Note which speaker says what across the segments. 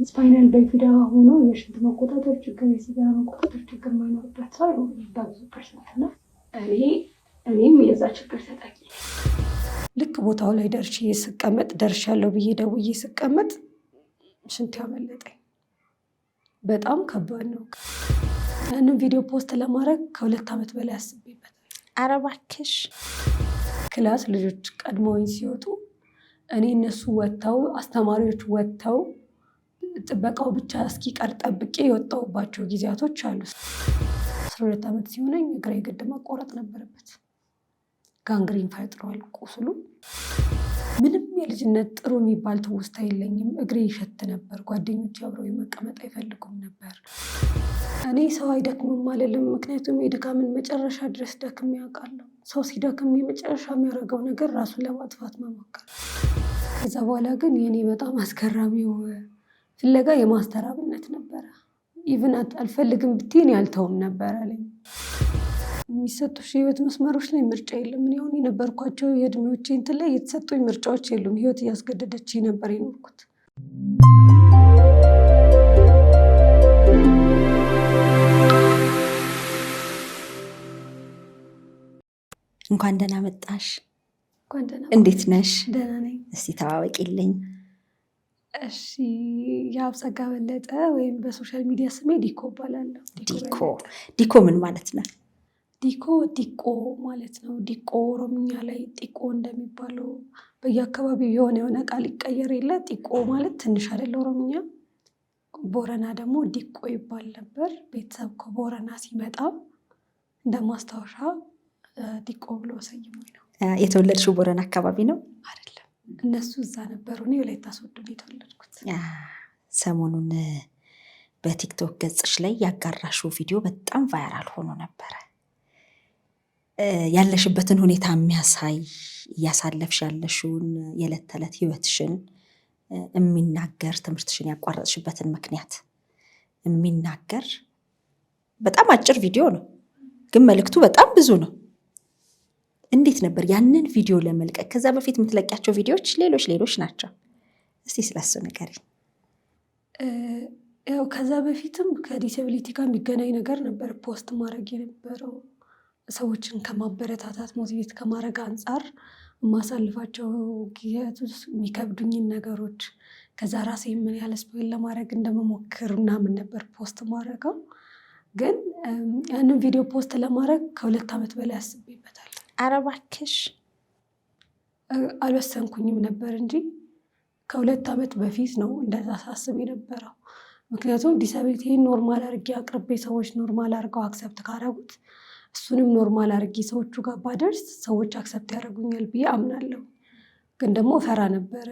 Speaker 1: ስፓይናል በፊዳ ሆኖ የሽንት መቆጣጠር ችግር፣ የሲጋራ መቆጣጠር ችግር ማይኖርበት ሰው በብዙ ፐርሰንት እና እኔም የዛ ችግር ተጠቂ። ልክ ቦታው ላይ ደርሻለሁ ብዬ ደውዬ ስቀመጥ ሽንት ያመለጠኝ። በጣም ከባድ ነው። ያንን ቪዲዮ ፖስት ለማድረግ ከ2 ዓመት በላይ አስቤበታል።
Speaker 2: ኧረ እባክሽ።
Speaker 1: ክላስ ልጆች ቀድመውኝ ሲወጡ እኔ እነሱ ወጥተው አስተማሪዎች ወጥተው ጥበቃው ብቻ እስኪቀር ጠብቄ የወጣሁባቸው ጊዜያቶች አሉ። 12 ዓመት ሲሆነኝ እግሬ ግድ መቆረጥ ነበረበት። ጋንግሪን ፈጥሯል ቁስሉ። ምንም የልጅነት ጥሩ የሚባል ትውስታ የለኝም። እግሬ ይሸት ነበር። ጓደኞቼ አብረው መቀመጥ አይፈልጉም ነበር። እኔ ሰው አይደክምም አልልም፣ ምክንያቱም የድካምን መጨረሻ ድረስ ደክሜ ያውቃለሁ። ሰው ሲደክም የመጨረሻ የሚያደርገው ነገር ራሱን ለማጥፋት መሞከር። ከዛ በኋላ ግን የኔ በጣም አስገራሚው ፍለጋ የማስተር አብነት ነበረ። ኢቭን አልፈልግም ብትይ እኔ አልተውም ነበር አለኝ። የሚሰጡሽ የህይወት መስመሮች ላይ ምርጫ የለም። እኔ አሁን የነበርኳቸው የእድሜዎቼ እንትን ላይ የተሰጡኝ ምርጫዎች የሉም። ህይወት እያስገደደች ነበር የኖርኩት።
Speaker 2: እንኳን ደህና መጣሽ።
Speaker 1: እንዴት
Speaker 2: ነሽ?
Speaker 1: ደህና ነኝ።
Speaker 2: እስቲ ተዋወቂልኝ።
Speaker 1: እሺ፣ የአብጸጋ በለጠ ወይም በሶሻል ሚዲያ ስሜ ዲኮ እባላለሁ።
Speaker 2: ዲኮ ምን ማለት ነው?
Speaker 1: ዲቆ ማለት ነው። ዲቆ ኦሮምኛ ላይ ጢቆ እንደሚባለው በየአካባቢው የሆነ ቃል ይቀየር የለ። ጢቆ ማለት ትንሽ አይደለ ኦሮምኛ። ቦረና ደግሞ ዲቆ ይባል ነበር። ቤተሰብ ከቦረና ሲመጣ እንደ ማስታወሻ ዲቆ ብሎ ሰይሞኝ ነው።
Speaker 2: የተወለድሽው ቦረና አካባቢ ነው?
Speaker 1: አይደለም፣ እነሱ እዛ ነበሩ። እኔ ወላይታ ሶዶ ነው የተወለድኩት።
Speaker 2: ሰሞኑን በቲክቶክ ገጽሽ ላይ ያጋራሽው ቪዲዮ በጣም ቫይራል ሆኖ ነበረ። ያለሽበትን ሁኔታ የሚያሳይ እያሳለፍሽ ያለሽውን የዕለት ተዕለት ህይወትሽን የሚናገር፣ ትምህርትሽን ያቋረጥሽበትን ምክንያት የሚናገር በጣም አጭር ቪዲዮ ነው፣ ግን መልእክቱ በጣም ብዙ ነው። እንዴት ነበር ያንን ቪዲዮ ለመልቀቅ? ከዛ በፊት የምትለቂያቸው ቪዲዮዎች ሌሎች ናቸው። እስቲ ስለሱ ንገሪኝ።
Speaker 1: ያው ከዛ በፊትም ከዲስብሊቲ ጋር የሚገናኝ ነገር ነበር ፖስት ማድረግ የነበረው። ሰዎችን ከማበረታታት ሞቲቬት ከማድረግ አንጻር የማሳልፋቸው ጊዜያቶች የሚከብዱኝን ነገሮች ከዛ ራሴ ምን ያህል ስፖይል ለማድረግ እንደመሞክር ምናምን ነበር ፖስት ማድረገው። ግን ያንን ቪዲዮ ፖስት ለማድረግ ከ2 ዓመት በላይ አስቤበታል።
Speaker 2: ኧረ እባክሽ።
Speaker 1: አልወሰንኩኝም ነበር እንጂ ከ2 ዓመት በፊት ነው እንደዛ ሳስብ የነበረው። ምክንያቱም ዲስብሊቲን ኖርማል አድርጌ አቅርቤ ሰዎች ኖርማል አድርገው አክሰፕት ካደረጉት እሱንም ኖርማል አድርጌ ሰዎቹ ጋር ባደርስ ሰዎች አክሰፕት ያደርጉኛል ብዬ አምናለሁ። ግን ደግሞ እፈራ ነበረ።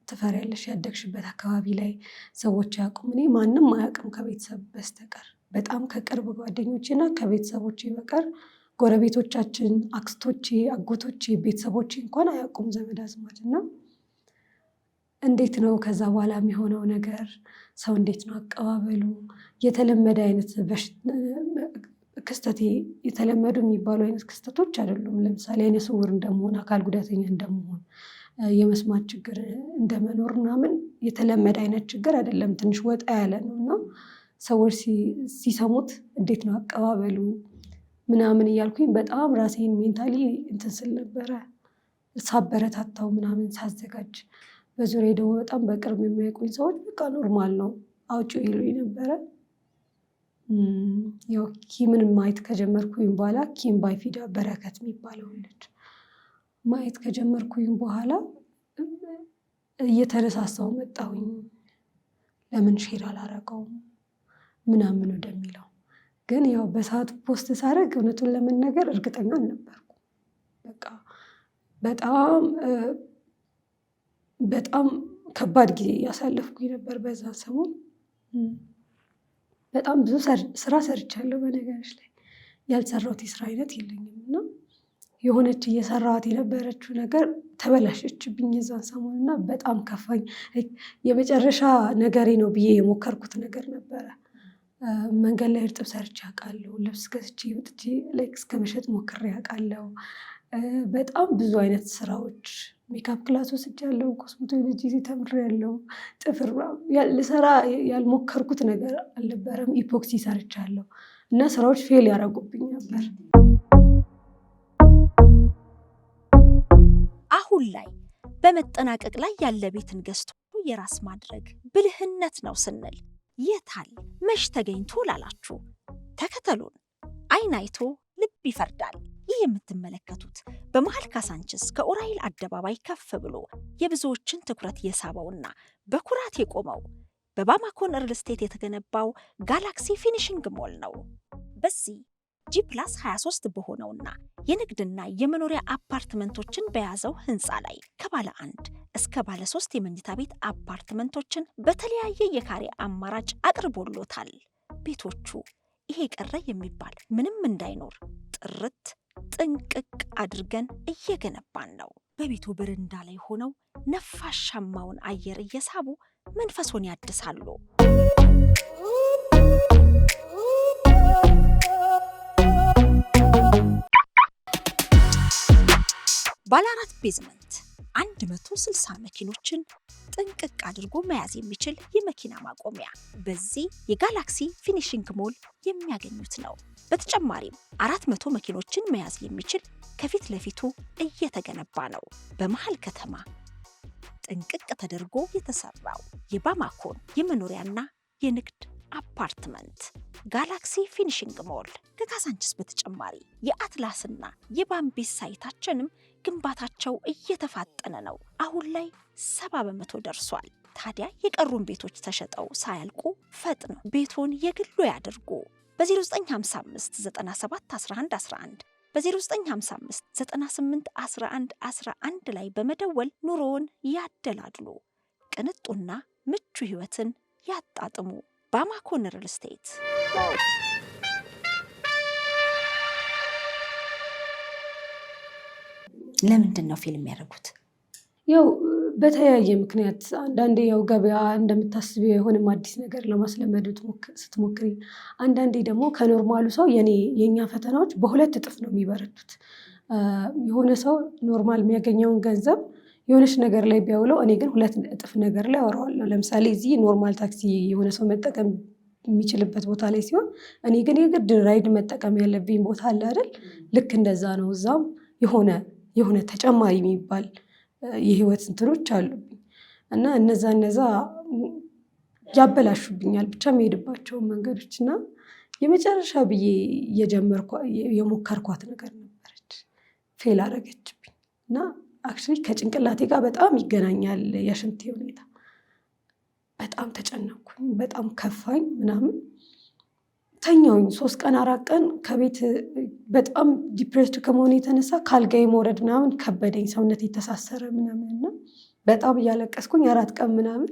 Speaker 1: ትፈሪያለሽ፣ ያደግሽበት አካባቢ ላይ ሰዎች አያውቁም። እኔ ማንም አያውቅም ከቤተሰብ በስተቀር፣ በጣም ከቅርብ ጓደኞቼና ከቤተሰቦቼ በቀር ጎረቤቶቻችን፣ አክስቶቼ፣ አጎቶቼ፣ ቤተሰቦቼ እንኳን አያውቁም፣ ዘመድ አዝማድ። እና እንዴት ነው ከዛ በኋላ የሚሆነው ነገር? ሰው እንዴት ነው አቀባበሉ? የተለመደ አይነት ክስተት፣ የተለመዱ የሚባሉ አይነት ክስተቶች አይደሉም። ለምሳሌ አይነ ስውር እንደመሆን፣ አካል ጉዳተኛ እንደመሆን፣ የመስማት ችግር እንደመኖር ምናምን የተለመደ አይነት ችግር አይደለም። ትንሽ ወጣ ያለ ነው እና ሰዎች ሲሰሙት እንዴት ነው አቀባበሉ ምናምን እያልኩኝ በጣም ራሴን ሜንታሊ እንትን ስል ነበረ፣ ሳበረታታው ምናምን ሳዘጋጅ። በዙሪያ ደግሞ በጣም በቅርብ የሚያውቁኝ ሰዎች በቃ ኖርማል ነው አውጪው ይሉኝ ነበረ። ያው ኪምን ማየት ከጀመርኩኝ በኋላ ኪም ባይፊዳ በረከት የሚባለው ልጅ ማየት ከጀመርኩኝ በኋላ እየተነሳሳው መጣሁኝ። ለምን ሼር አላረገውም ምናምን ወደሚለው። ግን ያው በሰዓቱ ፖስት ሳደርግ እውነቱን ለመናገር እርግጠኛ አልነበርኩም። በቃ በጣም ከባድ ጊዜ እያሳለፍኩኝ ነበር በዛ ሰሞን። በጣም ብዙ ስራ ሰርቻለሁ። በነገሮች ላይ ያልሰራሁት የስራ አይነት የለኝም እና የሆነች እየሰራኋት የነበረችው ነገር ተበላሸችብኝ የዛን ሰሞን እና በጣም ከፋኝ። የመጨረሻ ነገሬ ነው ብዬ የሞከርኩት ነገር ነበረ። መንገድ ላይ እርጥብ ሰርቼ አውቃለሁ። ልብስ ገዝቼ ወጥቼ እስከ መሸጥ ሞክሬ አውቃለሁ። በጣም ብዙ አይነት ስራዎች ሜካፕ ክላስ ወስጃለሁ፣ ኮስሜቶሎጂ ተምሬያለሁ። ጥፍር ልሰራ ያልሞከርኩት ነገር አልነበረም። ኢፖክሲ ሰርቻለሁ እና ስራዎች ፌል ያደረጉብኝ ነበር።
Speaker 2: አሁን ላይ በመጠናቀቅ ላይ ያለ ቤትን ገዝቶ የራስ ማድረግ ብልህነት ነው ስንል የታል መሽ ተገኝቶ ላላችሁ ተከተሉን። አይን አይቶ ልብ ይፈርዳል። ይህ የምትመለከቱት በመሃል ካሳንችስ ከኡራኤል አደባባይ ከፍ ብሎ የብዙዎችን ትኩረት የሳበውና በኩራት የቆመው በባማኮን ሪል ስቴት የተገነባው ጋላክሲ ፊኒሽንግ ሞል ነው። በዚህ G+23 በሆነውና የንግድና የመኖሪያ አፓርትመንቶችን በያዘው ህንፃ ላይ ከባለ 1 እስከ ባለ 3 የመኝታ ቤት አፓርትመንቶችን በተለያየ የካሬ አማራጭ አቅርቦሎታል። ቤቶቹ ይሄ ቀረ የሚባል ምንም እንዳይኖር ጥርት ጥንቅቅ አድርገን እየገነባን ነው። በቤቱ በረንዳ ላይ ሆነው ነፋሻማውን አየር እየሳቡ መንፈሶን ያድሳሉ። ባለ 4 ቤዝመንት 160 መኪኖችን ጥንቅቅ አድርጎ መያዝ የሚችል የመኪና ማቆሚያ በዚህ የጋላክሲ ፊኒሽንግ ሞል የሚያገኙት ነው። በተጨማሪም 400 መኪኖችን መያዝ የሚችል ከፊት ለፊቱ እየተገነባ ነው። በመሃል ከተማ ጥንቅቅ ተደርጎ የተሰራው የባማኮን የመኖሪያና የንግድ አፓርትመንት ጋላክሲ ፊኒሽንግ ሞል ከካሳንችስ በተጨማሪ የአትላስና የባምቢስ ሳይታችንም ግንባታቸው እየተፋጠነ ነው። አሁን ላይ 70% ደርሷል። ታዲያ የቀሩን ቤቶች ተሸጠው ሳያልቁ ፈጥነው ቤቶን የግሉ ያድርጉ። በ0955 97 11 11 በ0955 98 11 11 ላይ በመደወል ኑሮውን ያደላድሉ። ቅንጡና ምቹ ህይወትን ያጣጥሙ። ባማኮን ሪል ስቴት። ለምንድን ነው ፊልም ያደረጉት?
Speaker 1: ያው በተለያየ ምክንያት አንዳንዴ ያው ገበያ እንደምታስቢው የሆነም አዲስ ነገር ለማስለመድ ስትሞክሪ፣ አንዳንዴ ደግሞ ከኖርማሉ ሰው የኛ ፈተናዎች በ2 እጥፍ ነው የሚበረቱት። የሆነ ሰው ኖርማል የሚያገኘውን ገንዘብ የሆነች ነገር ላይ ቢያውለው፣ እኔ ግን 2 እጥፍ ነገር ላይ አወራዋለሁ። ለምሳሌ እዚህ ኖርማል ታክሲ የሆነ ሰው መጠቀም የሚችልበት ቦታ ላይ ሲሆን፣ እኔ ግን የግድ ራይድ መጠቀም ያለብኝ ቦታ አለ አይደል? ልክ እንደዛ ነው። እዛም የሆነ ተጨማሪ የሚባል የህይወት እንትኖች አሉብኝ እና እነዛ ያበላሹብኛል ብቻ የሚሄድባቸውን መንገዶች እና የመጨረሻ ብዬ የሞከርኳት ነገር ነበረች፣ ፌል አደረገችብኝ እና አክቹዋሊ ከጭንቅላቴ ጋር በጣም ይገናኛል የሽንቴ ሁኔታ። በጣም ተጨነኩኝ፣ በጣም ከፋኝ ምናምን ተኛውኝ 3 ቀን 4 ቀን ከቤት በጣም ዲፕሬስድ ከመሆኑ የተነሳ ካልጋዬ መውረድ ምናምን ከበደኝ። ሰውነት የተሳሰረ ምናምንና በጣም እያለቀስኩኝ 4 ቀን ምናምን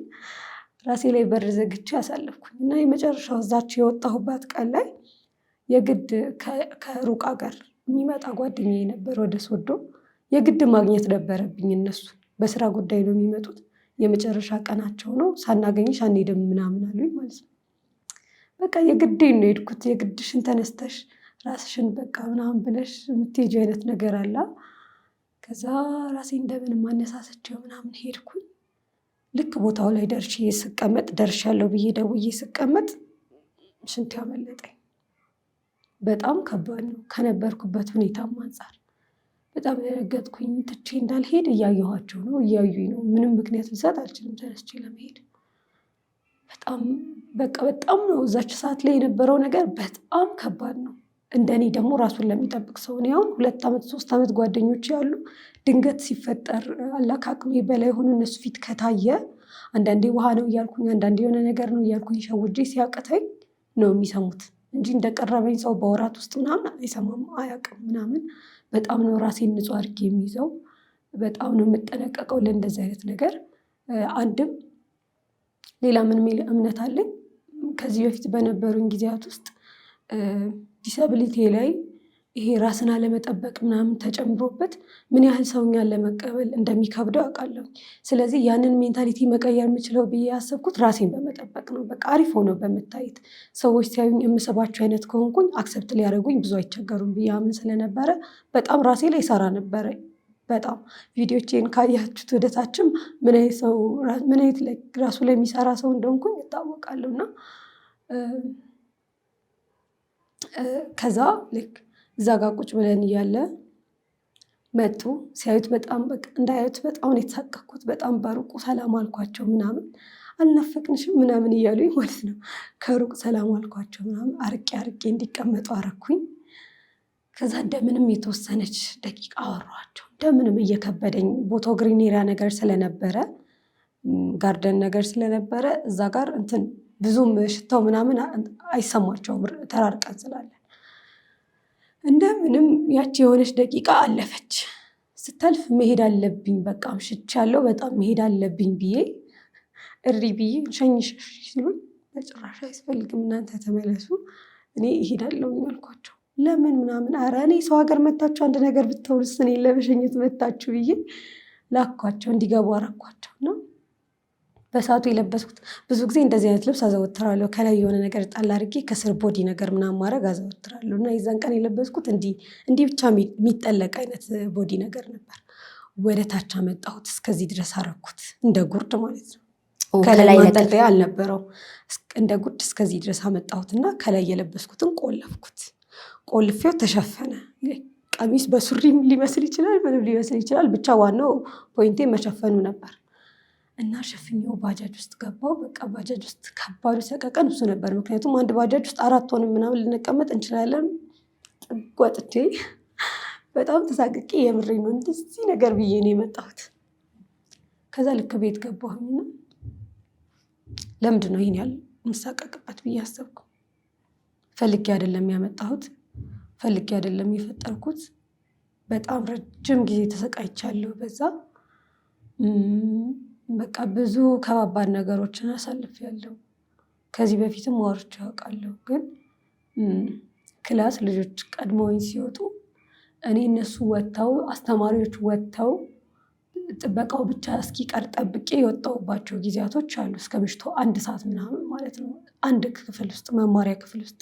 Speaker 1: ራሴ ላይ በር ዘግቼ ያሳለፍኩኝ እና የመጨረሻው እዛች የወጣሁባት ቀን ላይ የግድ ከሩቅ ሀገር የሚመጣ ጓደኛዬ ነበር ወደ ሶዶ። የግድ ማግኘት ነበረብኝ። እነሱ በስራ ጉዳይ ነው የሚመጡት። የመጨረሻ ቀናቸው ነው፣ ሳናገኝሽ አንሄድም ምናምን አሉኝ ማለት ነው። በቃ የግዴን ነው የሄድኩት። የግድሽን ተነስተሽ ራስሽን በቃ ምናምን ብለሽ የምትሄጂው አይነት ነገር አለ። ከዛ ራሴ እንደምንም አነሳሰቸው ምናምን ሄድኩኝ። ልክ ቦታው ላይ ደርሻለሁ ብዬ ደውዬ ስቀመጥ ሽንት ያመለጠኝ። በጣም ከባድ ነው ከነበርኩበት ሁኔታም አንጻር። በጣም የረገጥኩኝ። ትቼ እንዳልሄድ እያየኋቸው ነው፣ እያዩኝ ነው። ምንም ምክንያት ልሰጥ አልችልም ተነስቼ ለመሄድ። በጣም ነው እዛች ሰዓት ላይ የነበረው ነገር በጣም ከባድ ነው። እንደኔ ደግሞ ራሱን ለሚጠብቅ ሰው ነው። አሁን 2 ዓመት 3 ዓመት ጓደኞች ያሉ ድንገት ሲፈጠር አላህ ከአቅሜ በላይ ሆኖ እነሱ ፊት ከታየ አንዳንዴ ውሃ ነው እያልኩኝ፣ አንዳንዴ የሆነ ነገር ነው እያልኩኝ ሸውጄ ሲያቅተኝ ነው የሚሰሙት እንጂ እንደቀረበኝ ሰው በወራት ውስጥ ምናምን አይሰማም አያውቅም ምናምን። በጣም ነው ራሴን ንጹህ አድርጌ የሚይዘው። በጣም ነው የምጠነቀቀው ለእንደዚህ አይነት ነገር። አንድም ሌላ ምን የሚል እምነት አለኝ። ከዚህ በፊት በነበሩኝ ጊዜያት ውስጥ ዲሳቢሊቲ ላይ ይሄ ራስን አለመጠበቅ ምናምን ተጨምሮበት ምን ያህል ሰውኛን ለመቀበል እንደሚከብደው አውቃለሁ። ስለዚህ ያንን ሜንታሊቲ መቀየር የምችለው ብዬ ያሰብኩት ራሴን በመጠበቅ ነው። በቃ አሪፍ ሆነው በመታየት ሰዎች ሲያዩኝ የምስባቸው አይነት ከሆንኩኝ አክሰፕት ሊያደርጉኝ ብዙ አይቸገሩም ብዬ አምን ስለነበረ በጣም ራሴ ላይ ሰራ ነበረ። በጣም ቪዲዮቼን ካያችሁት ወደታችም ምን አይነት ራሱ ላይ የሚሰራ ሰው እንደሆንኩኝ ይታወቃለሁ። እና ከዛ ልክ እዛ ጋር ቁጭ ብለን እያለ መጡ። ሲያዩት በጣም በቃ እንዳያዩት በጣም ነው የተሳቀቅኩት። በጣም በሩቁ ሰላም አልኳቸው ምናምን፣ አልናፈቅንሽም ምናምን እያሉኝ ማለት ነው። ከሩቅ ሰላም አልኳቸው ምናምን፣ አርቄ እንዲቀመጡ አረኩኝ። ከዛ እንደምንም የተወሰነች ደቂቃ አወራኋቸው። እንደምንም እየከበደኝ ቦታው ግሪን ኤሪያ ነገር ስለነበረ ጋርደን ነገር ስለነበረ እዛ ጋር እንትን ብዙም ሽታው ምናምን አይሰማቸውም ተራርቀን ስላለን። እንደምንም ያቺ የሆነች ደቂቃ አለፈች። ስታልፍ መሄድ አለብኝ በቃ አምሽቻለሁ በጣም መሄድ አለብኝ ብዬ እሪ ብዬ ሸኝሽ ሲሉኝ በጭራሽ አያስፈልግም እናንተ ተመለሱ እኔ እሄዳለሁ አልኳቸው። ለምን ምናምን፣ ኧረ እኔ ሰው ሀገር መታችሁ አንድ ነገር ብትውልስ እኔ ለመሸኘት መታችሁ ብዬ ላኳቸው፣ እንዲገቡ አረኳቸው። እና በሰዓቱ የለበስኩት ብዙ ጊዜ እንደዚህ አይነት ልብስ አዘወትራለሁ። ከላይ የሆነ ነገር ጣል አድርጌ ከስር ቦዲ ነገር ምናምን ማድረግ አዘወትራለሁ። እና የዛን ቀን የለበስኩት እንዲህ ብቻ የሚጠለቅ አይነት ቦዲ ነገር ነበር። ወደ ታች አመጣሁት፣ እስከዚህ ድረስ አረኩት፣ እንደ ጉርድ ማለት ነው። ከላይ ማንጠልጠያ አልነበረው። እንደ ጉርድ እስከዚህ ድረስ አመጣሁትና ከላይ የለበስኩትን ቆለፍኩት። ቆልፌው ተሸፈነ። ቀሚስ በሱሪም ሊመስል ይችላል፣ ምንም ሊመስል ይችላል። ብቻ ዋናው ፖይንቴ መሸፈኑ ነበር። እና ሸፍኜው ባጃጅ ውስጥ ገባው። በቃ ባጃጅ ውስጥ ከባዱ ሰቀቀን እሱ ነበር። ምክንያቱም አንድ ባጃጅ ውስጥ 4 ሆነን ምናምን ልንቀመጥ እንችላለን። ወጥቼ በጣም ተሳቅቄ የምሬ ነው እንደዚህ ነገር ብዬ ነው የመጣሁት። ከዛ ልክ ቤት ገባሁኝና ለምንድን ነው ይሄን ያህል የምሳቀቅበት ብዬ አሰብኩ። ፈልጌ አይደለም ያመጣሁት፣ ፈልጌ አይደለም የፈጠርኩት። በጣም ረጅም ጊዜ ተሰቃይቻለሁ በዛ። በቃ ብዙ ከባባድ ነገሮችን አሳልፌያለሁ። ከዚህ በፊትም አውርቼ አውቃለሁ። ግን ክላስ ልጆች ቀድመውኝ ሲወጡ እኔ እነሱ ወጥተው አስተማሪዎች ወጥተው ጥበቃው ብቻ እስኪቀር ጠብቄ የወጣሁባቸው ጊዜያቶች አሉ። እስከ ምሽቱ 1 ሰዓት ምናምን ማለት ነው። አንድ ክፍል ውስጥ መማሪያ ክፍል ውስጥ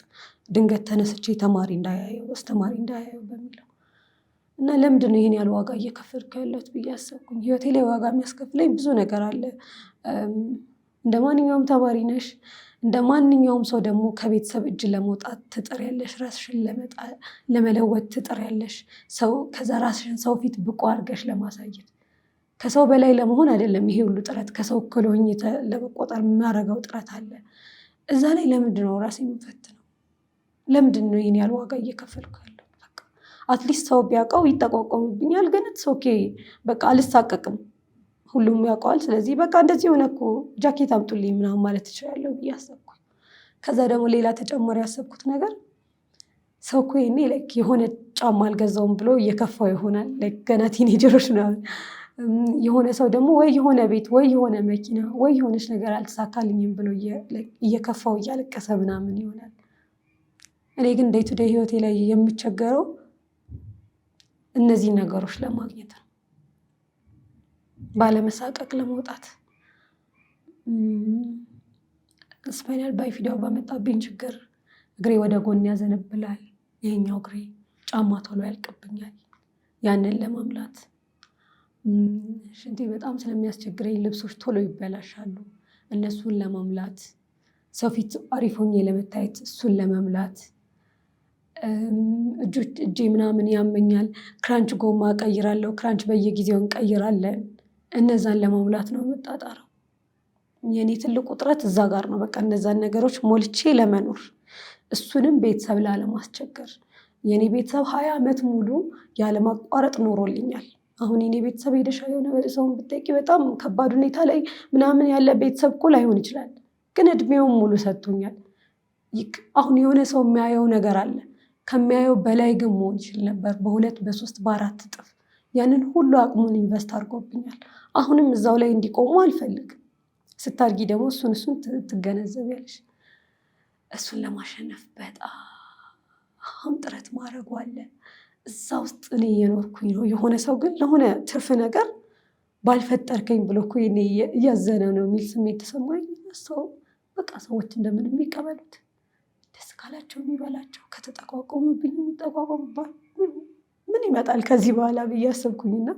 Speaker 1: ድንገት ተነስቼ ተማሪ እንዳያየው አስተማሪ እንዳያየው በሚለው እና ለምንድን ነው ይሄን ያህል ዋጋ እየከፈልኩ ያለሁት ብዬ አሰብኩኝ። ህይወቴ ላይ ዋጋ የሚያስከፍለኝ ብዙ ነገር አለ። እንደ ማንኛውም ተማሪ ነሽ፣ እንደ ማንኛውም ሰው ደግሞ ከቤተሰብ እጅ ለመውጣት ትጥሪያለሽ፣ ራስሽን ለመለወጥ ትጥሪያለሽ። ከዛ ራስሽን ሰው ፊት ብቁ አድርገሽ ለማሳየት ከሰው በላይ ለመሆን አይደለም ይሄ ሁሉ ጥረት። ከሰው እኩል ሆኜ ለመቆጠር የማደርገው ጥረት አለ። እዛ ላይ ለምንድን ነው ራሴ የምፈትነው? ለምንድን ነው ይሄን ያህል ዋጋ እየከፈልኩ ያለው? በቃ አትሊስት ሰው ቢያውቀው ይጠቋቋምብኛል። ግን ኦኬ በቃ አልሳቀቅም፣ ሁሉም ያውቀዋል። ስለዚህ በቃ እንደዚህ ሆነ እኮ ጃኬት አምጡልኝ ምናምን ማለት እችላለሁ ብዬ አሰብኩ። ከዛ ደግሞ ሌላ ተጨማሪ ያሰብኩት ነገር ሰው እኮ ይሄኔ የሆነ ጫማ አልገዛውም ብሎ እየከፋው ይሆናል። ገና ቲኔጀሮች ምናምን የሆነ ሰው ደግሞ ወይ የሆነ ቤት ወይ የሆነ መኪና ወይ የሆነች ነገር አልተሳካልኝም ብሎ እየከፋው እያለቀሰ ምናምን ይሆናል። እኔ ግን ዴይ ቱ ዴይ ህይወቴ ላይ የምቸገረው እነዚህ ነገሮች ለማግኘት ነው፣ ባለመሳቀቅ ለመውጣት። ስፓይናል ባይፊዳው በመጣብኝ ችግር እግሬ ወደ ጎን ያዘነብላል። ይሄኛው እግሬ ጫማ ቶሎ ያልቅብኛል። ያንን ለመምላት ሽንቴ በጣም ስለሚያስቸግረኝ ልብሶች ቶሎ ይበላሻሉ። እነሱን ለመምላት ሰው ፊት አሪፍ ሆኜ ለመታየት እሱን ለመምላት እጄ ምናምን ያመኛል። ክራንች ጎማ እቀይራለሁ። ክራንች በየጊዜው እንቀይራለን። እነዛን ለመሙላት ነው የምጣጣረው። የኔ ትልቁ ጥረት እዛ ጋር ነው። በቃ እነዛን ነገሮች ሞልቼ ለመኖር፣ እሱንም ቤተሰብ ላለማስቸገር። የኔ ቤተሰብ 20 ዓመት ሙሉ ያለማቋረጥ ኖሮልኛል። አሁን የኔ ቤተሰብ ሄደሽ የሆነ ሰውን ብትጠይቂ በጣም ከባድ ሁኔታ ላይ ምናምን ያለ ቤተሰብ እኮ ላይሆን ይችላል፣ ግን እድሜውን ሙሉ ሰጥቶኛል። አሁን የሆነ ሰው የሚያየው ነገር አለ፣ ከሚያየው በላይ ግን መሆን ይችል ነበር፣ በ2 በ3 በ4 እጥፍ። ያንን ሁሉ አቅሙን ኢንቨስት አድርጎብኛል። አሁንም እዛው ላይ እንዲቆሙ አልፈልግም። ስታርጊ ደግሞ እሱን ትገነዘቢያለሽ። እሱን ለማሸነፍ በጣም ጥረት ማድረጉ አለ። እዛ ውስጥ እኔ እየኖርኩኝ ነው። የሆነ ሰው ግን ለሆነ ትርፍ ነገር ባልፈጠርከኝ ብሎ እኮ እኔ እያዘነ ነው የሚል ስሜት ተሰማኝ። ሰው በቃ ሰዎች እንደምን የሚቀበሉት፣ ደስ ካላቸው የሚበላቸው፣ ከተጠቋቋሙብኝ የሚጠቋቋሙባል ምን ይመጣል ከዚህ በኋላ ብዬ አሰብኩኝና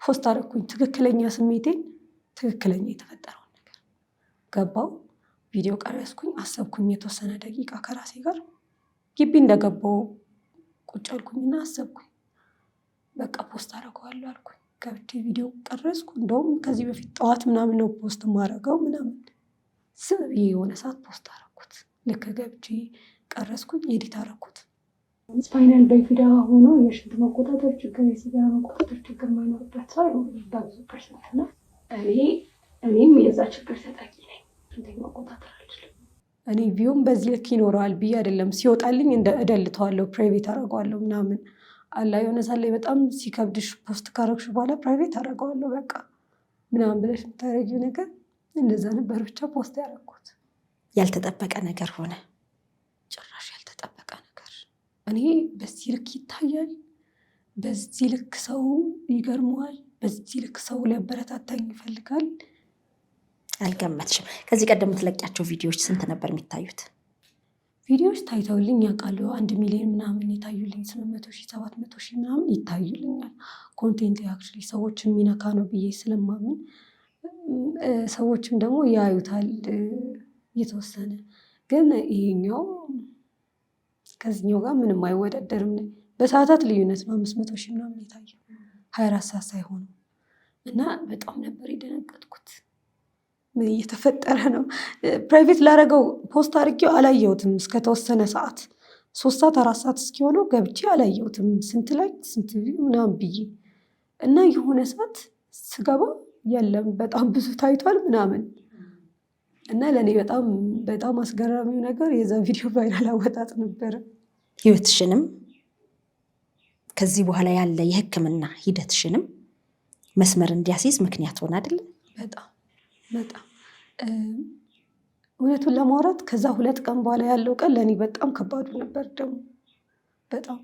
Speaker 1: ፖስት አደረኩኝ። ትክክለኛ ስሜቴን ትክክለኛ የተፈጠረውን ነገር ገባው። ቪዲዮ ቀረስኩኝ። አሰብኩኝ የተወሰነ ደቂቃ ከራሴ ጋር ግቢ እንደገባው ቁጭ አልኩኝና አሰብኩኝ። በቃ ፖስት አደርገዋለሁ አልኩኝ። ገብቼ ቪዲዮ ቀረስኩ። እንደውም ከዚህ በፊት ጠዋት ምናምን ነው ፖስት ማድረገው ምናምን ዝም ብዬ የሆነ ሰዓት ፖስት አደረኩት። ልክ ገብቼ ቀረስኩኝ፣ ኤዲት አደረኩት።
Speaker 3: ስፓይናል ባይፊዳ ሆኖ የሽንት መቆጣጠር ችግር፣ የሲጋራ መቆጣጠር ችግር ማይኖርበት ሰው በብዙ ፐርሰንት ነው። እኔም የዛ ችግር ተጠቂ ነኝ። ሽንት መቆጣጠር አልችልም።
Speaker 1: እኔ ቪውም በዚህ ልክ ይኖረዋል ብዬ አይደለም። ሲወጣልኝ እደልተዋለሁ፣ ፕራይቬት አደርገዋለሁ ምናምን አላ የሆነ ሳለ በጣም ሲከብድሽ ፖስት ካረግሽ በኋላ ፕራይቬት አደርገዋለሁ በቃ ምናምን ብለሽ የምታደርጊው ነገር እንደዛ ነበር። ብቻ ፖስት ያደረኩት
Speaker 2: ያልተጠበቀ ነገር ሆነ።
Speaker 1: ጭራሽ ያልተጠበቀ ነገር። እኔ በዚህ ልክ ይታያል፣ በዚህ ልክ ሰው ይገርመዋል፣ በዚህ ልክ ሰው ሊያበረታታኝ ይፈልጋል
Speaker 2: አልገመትሽም። ከዚህ ቀደም የምትለቂያቸው ቪዲዮዎች ስንት ነበር የሚታዩት?
Speaker 1: ቪዲዮዎች ታይተውልኝ ያውቃሉ። 1 ሚሊዮን ምናምን የታዩልኝ፣ 800,000 700,000 ምናምን ይታዩልኛል። ኮንቴንት አክቹዋሊ ሰዎችን የሚነካ ነው ብዬ ስለማምን ሰዎችም ደግሞ ያዩታል የተወሰነ። ግን ይሄኛው ከዚህኛው ጋር ምንም አይወዳደርም። በሰዓታት ልዩነት ነው 500,000 ምናምን የታየው 24 ሰዓት ሳይሆኑ እና በጣም ነበር የደነገጥኩት። ምን እየተፈጠረ ነው? ፕራይቬት ላረገው ፖስት አድርጌው አላየሁትም እስከተወሰነ ሰዓት 3 ሰዓት 4 ሰዓት እስኪሆነው ገብቼ አላየሁትም። ስንት ላይ ስንት ምናምን ብዬ እና የሆነ ሰዓት ስገባ የለም በጣም ብዙ ታይቷል ምናምን እና ለእኔ በጣም አስገራሚው ነገር የዛ ቪዲዮ ቫይራል አወጣጥ ነበረ።
Speaker 2: ህይወትሽንም ከዚህ በኋላ ያለ የህክምና ሂደትሽንም መስመር እንዲያስይዝ ምክንያት ሆነ አይደል?
Speaker 1: በጣም እውነቱን ለማውራት ከዛ 2 ቀን በኋላ ያለው ቀን ለእኔ በጣም ከባዱ ነበር። ደግሞ በጣም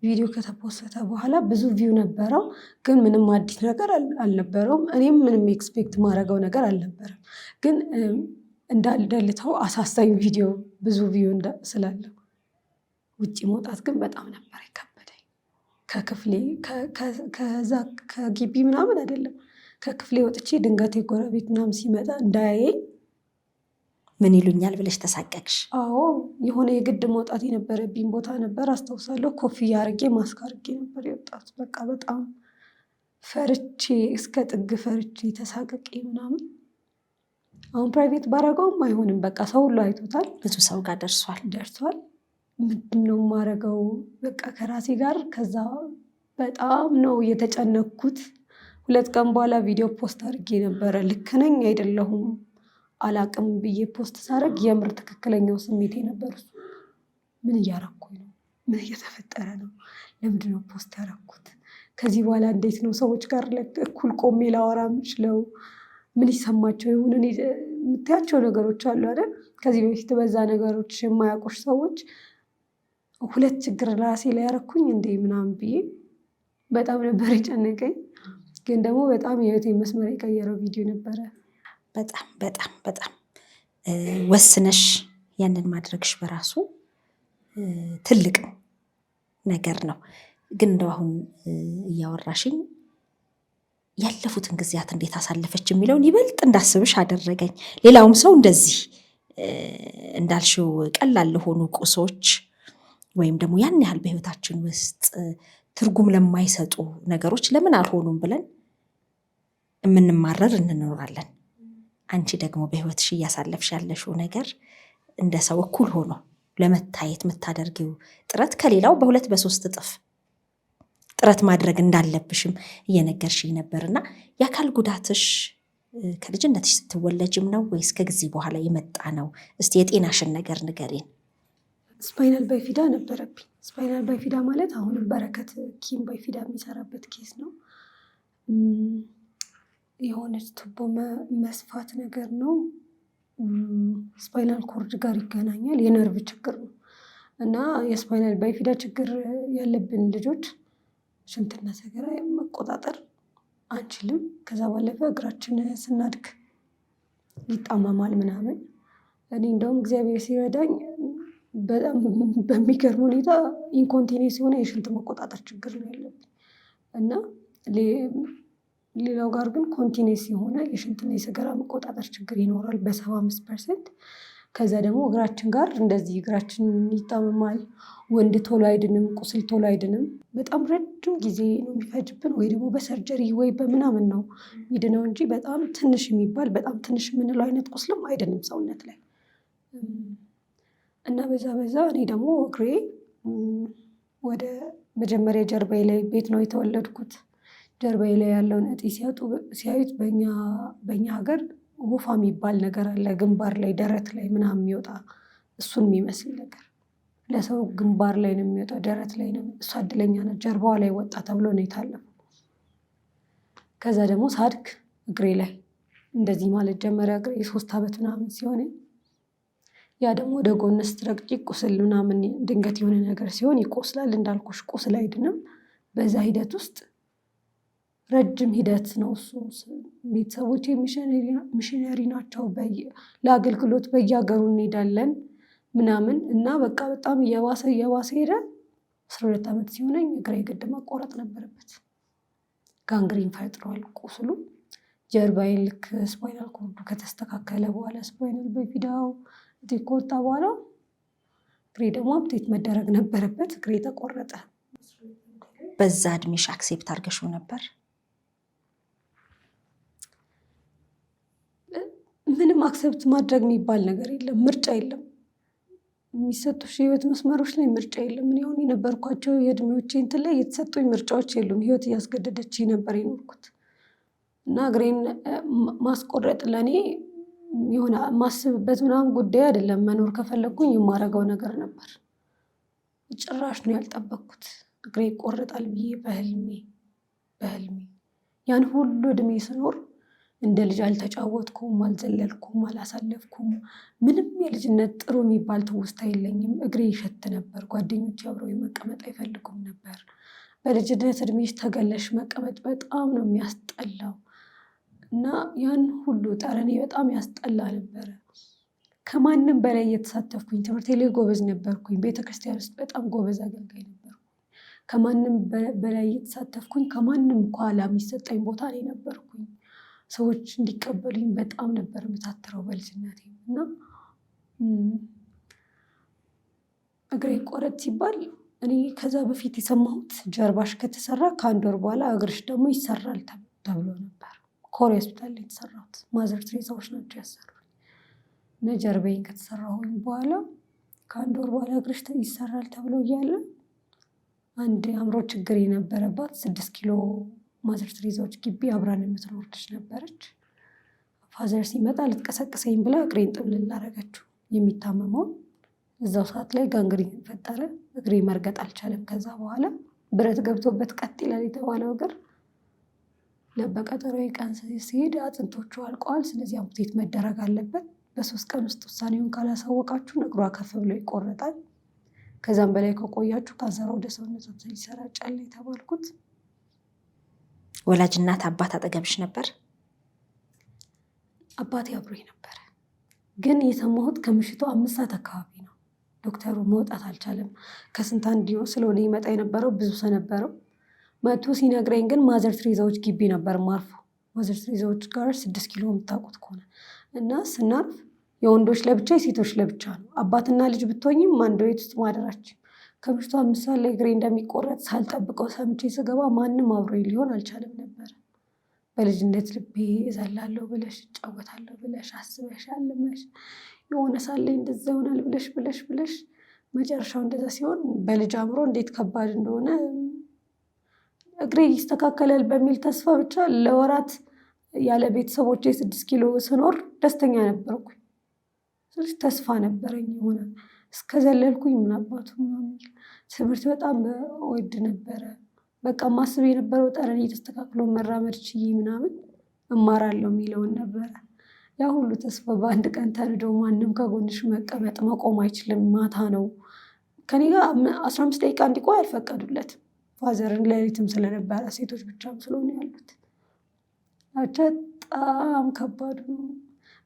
Speaker 1: ቪዲዮ ከተፖሰተ በኋላ ብዙ ቪው ነበረው፣ ግን ምንም አዲስ ነገር አልነበረውም። እኔም ምንም ኤክስፔክት ማድረገው ነገር አልነበረም። ግን እንዳልደልተው አሳሳኝ ቪዲዮ ብዙ ቪው ስላለው ውጭ መውጣት ግን በጣም ነበር የከበደኝ። ከክፍሌ ከዛ ከግቢ ምናምን አይደለም፣ ከክፍሌ ወጥቼ ድንገት የጎረቤት ምናምን ሲመጣ እንዳያየኝ
Speaker 2: ምን ይሉኛል ብለሽ ተሳቀቅሽ?
Speaker 1: አዎ የሆነ የግድ መውጣት የነበረብኝ ቦታ ነበር አስታውሳለሁ። ኮፍያ አድርጌ ማስክ አድርጌ ነበር የወጣሁት። በቃ በጣም ፈርቼ እስከ ጥግ ፈርቼ ተሳቀቄ ምናምን። አሁን ፕራይቬት ባረገውም አይሆንም፣ በቃ ሰው ሁሉ አይቶታል፣
Speaker 2: ብዙ ሰው ጋር ደርሷል። ምንድነው የማረገው? በቃ ከራሴ ጋር ከዛ በጣም ነው የተጨነኩት። 2 ቀን በኋላ ቪዲዮ ፖስት አድርጌ ነበረ። ልክ ነኝ አይደለሁም አላቅም ብዬ ፖስት ሳደርግ የምር ትክክለኛው ስሜቴ ነበር እሱ። ምን እያረኩኝ ነው? ምን እየተፈጠረ ነው? ለምንድነው ፖስት ያረኩት? ከዚህ በኋላ እንዴት ነው ሰዎች ጋር እኩል ቆሜ ላወራ የምችለው? ምን ይሰማቸው ይሁን? እኔ የምታያቸው ነገሮች አሉ አይደል? ከዚህ በፊት በዛ ነገሮች የማያውቁሽ ሰዎች 2 ችግር ራሴ ላይ ያረኩኝ እንዴ ምናምን ብዬ በጣም ነበር የጨነቀኝ። ግን ደግሞ በጣም የህይወቴ መስመር የቀየረው ቪዲዮ ነበረ። በጣም ወስነሽ ያንን ማድረግሽ በራሱ ትልቅ ነገር ነው። ግን እንደው አሁን እያወራሽኝ ያለፉትን ጊዜያት እንዴት አሳለፈች የሚለውን ይበልጥ እንዳስብሽ አደረገኝ። ሌላውም ሰው እንደዚህ እንዳልሽው ቀላል ለሆኑ ቁሶች ወይም ደግሞ ያን ያህል በህይወታችን ውስጥ ትርጉም ለማይሰጡ ነገሮች ለምን አልሆኑም ብለን የምንማረር እንኖራለን። አንቺ ደግሞ በህይወትሽ እያሳለፍሽ ያለሽው ነገር እንደ ሰው እኩል ሆኖ ለመታየት የምታደርጊው ጥረት ከሌላው በ2 በ3 እጥፍ ጥረት ማድረግ እንዳለብሽም እየነገርሽኝ ነበርና የአካል ጉዳትሽ ከልጅነትሽ ስትወለጅም ነው ወይስ ከጊዜ በኋላ የመጣ ነው? እስቲ የጤናሽን ነገር ንገሪን።
Speaker 1: ስፓይናል ባይፊዳ ነበረብኝ። ስፓይናል ባይፊዳ ማለት አሁንም በረከት ኪም ባይፊዳ የሚሰራበት ኬስ ነው። የሆነች ቱቦ መስፋት ነገር ነው። ስፓይናል ኮርድ ጋር ይገናኛል። የነርቭ ችግር ነው እና የስፓይናል ባይፊዳ ችግር ያለብን ልጆች ሽንትና ሰገራ መቆጣጠር አንችልም። ከዛ ባለፈ እግራችን ስናድግ ይጣመማል ምናምን። እኔ እንደውም እግዚአብሔር ሲረዳኝ በጣም በሚገርም ሁኔታ ኢንኮንቲኔንስ የሆነ የሽንት መቆጣጠር ችግር ነው ያለብኝ እና ሌላው ጋር ግን ኮንቲኒስ የሆነ የሽንትና የሰገራ መቆጣጠር ችግር ይኖራል በ75%። ከዛ ደግሞ እግራችን ጋር እንደዚህ እግራችን ይጣመማል። ወንድ ቶሎ አይድንም፣ ቁስል ቶሎ አይድንም። በጣም ረጅም ጊዜ ነው የሚፈጅብን፣ ወይ ደግሞ በሰርጀሪ ወይ በምናምን ነው ሚድነው እንጂ በጣም ትንሽ የሚባል በጣም ትንሽ የምንለው አይነት ቁስልም አይድንም ሰውነት ላይ እና በዛ እኔ ደግሞ እግሬ ወደ መጀመሪያ ጀርባዬ ላይ ቤት ነው የተወለድኩት። ጀርባዬ ላይ ያለውን እጢ ሲያዩት በእኛ ሀገር ውፋ የሚባል ነገር አለ፣ ግንባር ላይ ደረት ላይ ምናምን የሚወጣ እሱን የሚመስል ነገር ለሰው ግንባር ላይ ነው የሚወጣው፣ ደረት ላይ ነው። እሷ እድለኛ ናት፣ ጀርባዋ ላይ ወጣ ተብሎ ነው የታለፈው። ከዛ ደግሞ ሳድግ እግሬ ላይ እንደዚህ ማለት ጀመሪያ እግሬ 3 ዓመት ምናምን ሲሆን ያ ደግሞ ወደ ጎን ስትረግጪ ቁስል ምናምን ድንገት የሆነ ነገር ሲሆን ይቆስላል። እንዳልኩሽ ቁስል አይድንም። በዛ ሂደት ውስጥ ረጅም ሂደት ነው እሱ። ቤተሰቦቼ ሚሽነሪ ናቸው። ለአገልግሎት በየሀገሩ እንሄዳለን ምናምን እና በቃ በጣም እየባሰ ሄደ። 12 ዓመት ሲሆነኝ እግሬ ግድ መቆረጥ ነበረበት። ጋንግሪን ፈጥሯል ቁስሉ። ጀርባዬን ልክ ስፓይናል ኮርዱ ከተስተካከለ በኋላ ስፓይናል በፊዳው ከወጣ በኋላ እግሬ ደግሞ አፕዴት መደረግ ነበረበት። እግሬ ተቆረጠ።
Speaker 2: በዛ እድሜሽ አክሴፕት አድርገሽው ነበር?
Speaker 1: ምንም አክሰፕት ማድረግ የሚባል ነገር የለም። ምርጫ የለም። የሚሰጡሽ የህይወት መስመሮች ላይ ምርጫ የለም። እኔ አሁን የነበርኳቸው የእድሜዎቼ እንትን ላይ የተሰጡኝ ምርጫዎች የሉም። ህይወት እያስገደደች ነበር የኖርኩት እና እግሬን ማስቆረጥ ለእኔ የሆነ ማስብበት ምናምን ጉዳይ አይደለም። መኖር ከፈለግኩኝ የማደርገው ነገር ነበር። ጭራሽ ነው ያልጠበቅኩት እግሬ ይቆረጣል ብዬ በህልሜ ያን ሁሉ እድሜ ስኖር እንደ ልጅ አልተጫወትኩም፣ አልዘለልኩም፣ አላሳለፍኩም። ምንም የልጅነት ጥሩ የሚባል ትውስታ የለኝም። እግሬ ይሸት ነበር። ጓደኞች አብረው መቀመጥ አይፈልጉም ነበር። በልጅነት እድሜሽ ተገለሽ መቀመጥ በጣም ነው የሚያስጠላው እና ያን ሁሉ ጠረኔ በጣም ያስጠላ ነበረ። ከማንም በላይ እየተሳተፍኩኝ ትምህርቴ ላይ ጎበዝ ነበርኩኝ። ቤተክርስቲያን ውስጥ በጣም ጎበዝ አገልጋይ ነበርኩኝ። ከማንም በላይ እየተሳተፍኩኝ ከማንም ከኋላ የሚሰጠኝ ቦታ ላይ ነበርኩኝ። ሰዎች እንዲቀበሉኝ በጣም ነበር የምታትረው በልጅነቴ እና እግሬ ቆረጥ ሲባል እኔ ከዛ በፊት የሰማሁት ጀርባሽ ከተሰራ ከ1 ወር በኋላ እግርሽ ደግሞ ይሰራል ተብሎ ነበር። ኮሬ ሆስፒታል ላይ የተሰራሁት ማዘር ትሬዛዎች ናቸው ያሰሩኝ እና ጀርባዬን ከተሰራሁኝ በኋላ ከ1 ወር በኋላ እግርሽ ይሰራል ተብሎ እያለ አንድ አእምሮ ችግር የነበረባት 6 ኪሎ ማዘር ትሬዛዎች ግቢ አብራን የምትኖር ልጅ ነበረች። ፋዘር ሲመጣ ልትቀሰቅሰኝ ብላ እግሬን ጥብልል አደረገችው። የሚታመመውን እዛው ሰዓት ላይ ጋንግሪን ፈጠረ። እግሬ መርገጥ አልቻለም። ከዛ በኋላ ብረት ገብቶበት ቀጥ ይላል የተባለው እግር ለበቀጠሮዬ ቀን ሲሄድ አጥንቶቹ አልቀዋል። ስለዚህ አምፑቴት መደረግ አለበት። በ3 ቀን ውስጥ ውሳኔውን ካላሳወቃችሁ እግሯ ከፍ ብሎ ይቆረጣል። ከዛም በላይ ከቆያችሁ ካንሰር ወደ ሰውነታችሁ ይሰራጫል የተባልኩት።
Speaker 2: ወላጅ እናት አባት አጠገብሽ ነበር?
Speaker 1: አባቴ አብሮኝ ነበረ፣ ግን የሰማሁት ከምሽቱ 5 ሰዓት አካባቢ ነው። ዶክተሩ መውጣት አልቻለም። ከስንት አንድ ስለሆነ ይመጣ የነበረው ብዙ ሰው ነበረው። መቶ ሲነግረኝ ግን ማዘር ትሬዛዎች ግቢ ነበር ማርፉ። ማዘር ትሬዛዎች ጋር 6 ኪሎ የምታውቁት ከሆነ እና ስናርፍ የወንዶች ለብቻ የሴቶች ለብቻ ነው። አባትና ልጅ ብትሆኝም አንድ ቤት ውስጥ ማደራችን። ከምሽቱ 5 ሰዓት ላይ እግሬ እንደሚቆረጥ ሳልጠብቀው ሰምቼ ስገባ ማንም አብሮኝ ሊሆን አልቻለም ነበር። በልጅነት ልቤ እዘላለሁ ብለሽ እጫወታለሁ ብለሽ አስበሽ አልመሽ የሆነ ሳለ እንደዛ ይሆናል ብለሽ መጨረሻው እንደዛ ሲሆን በልጅ አእምሮ እንዴት ከባድ እንደሆነ እግሬ ይስተካከላል በሚል ተስፋ ብቻ ለወራት ያለ ቤተሰቦቼ 6 ኪሎ ስኖር ደስተኛ ነበርኩኝ። ስለዚህ ተስፋ ነበረኝ የሆነ እስከዘለልኩኝ ምን አባቱ ምናምን። ትምህርት በጣም ወድ ነበረ። በቃ ማስብ የነበረው ጠረን እየተስተካክሎ መራመድ ችዬ ምናምን እማራለሁ የሚለውን ነበረ። ያ ሁሉ ተስፋ በአንድ ቀን ተንዶ ማንም ከጎንሽ መቀመጥ መቆም አይችልም። ማታ ነው ከኔ ጋር 15 ደቂቃ እንዲቆይ አልፈቀዱለትም። ፋዘርን ሌሊትም ስለነበረ ሴቶች ብቻም ስለሆነ ያሉት በጣም ከባድ ነው።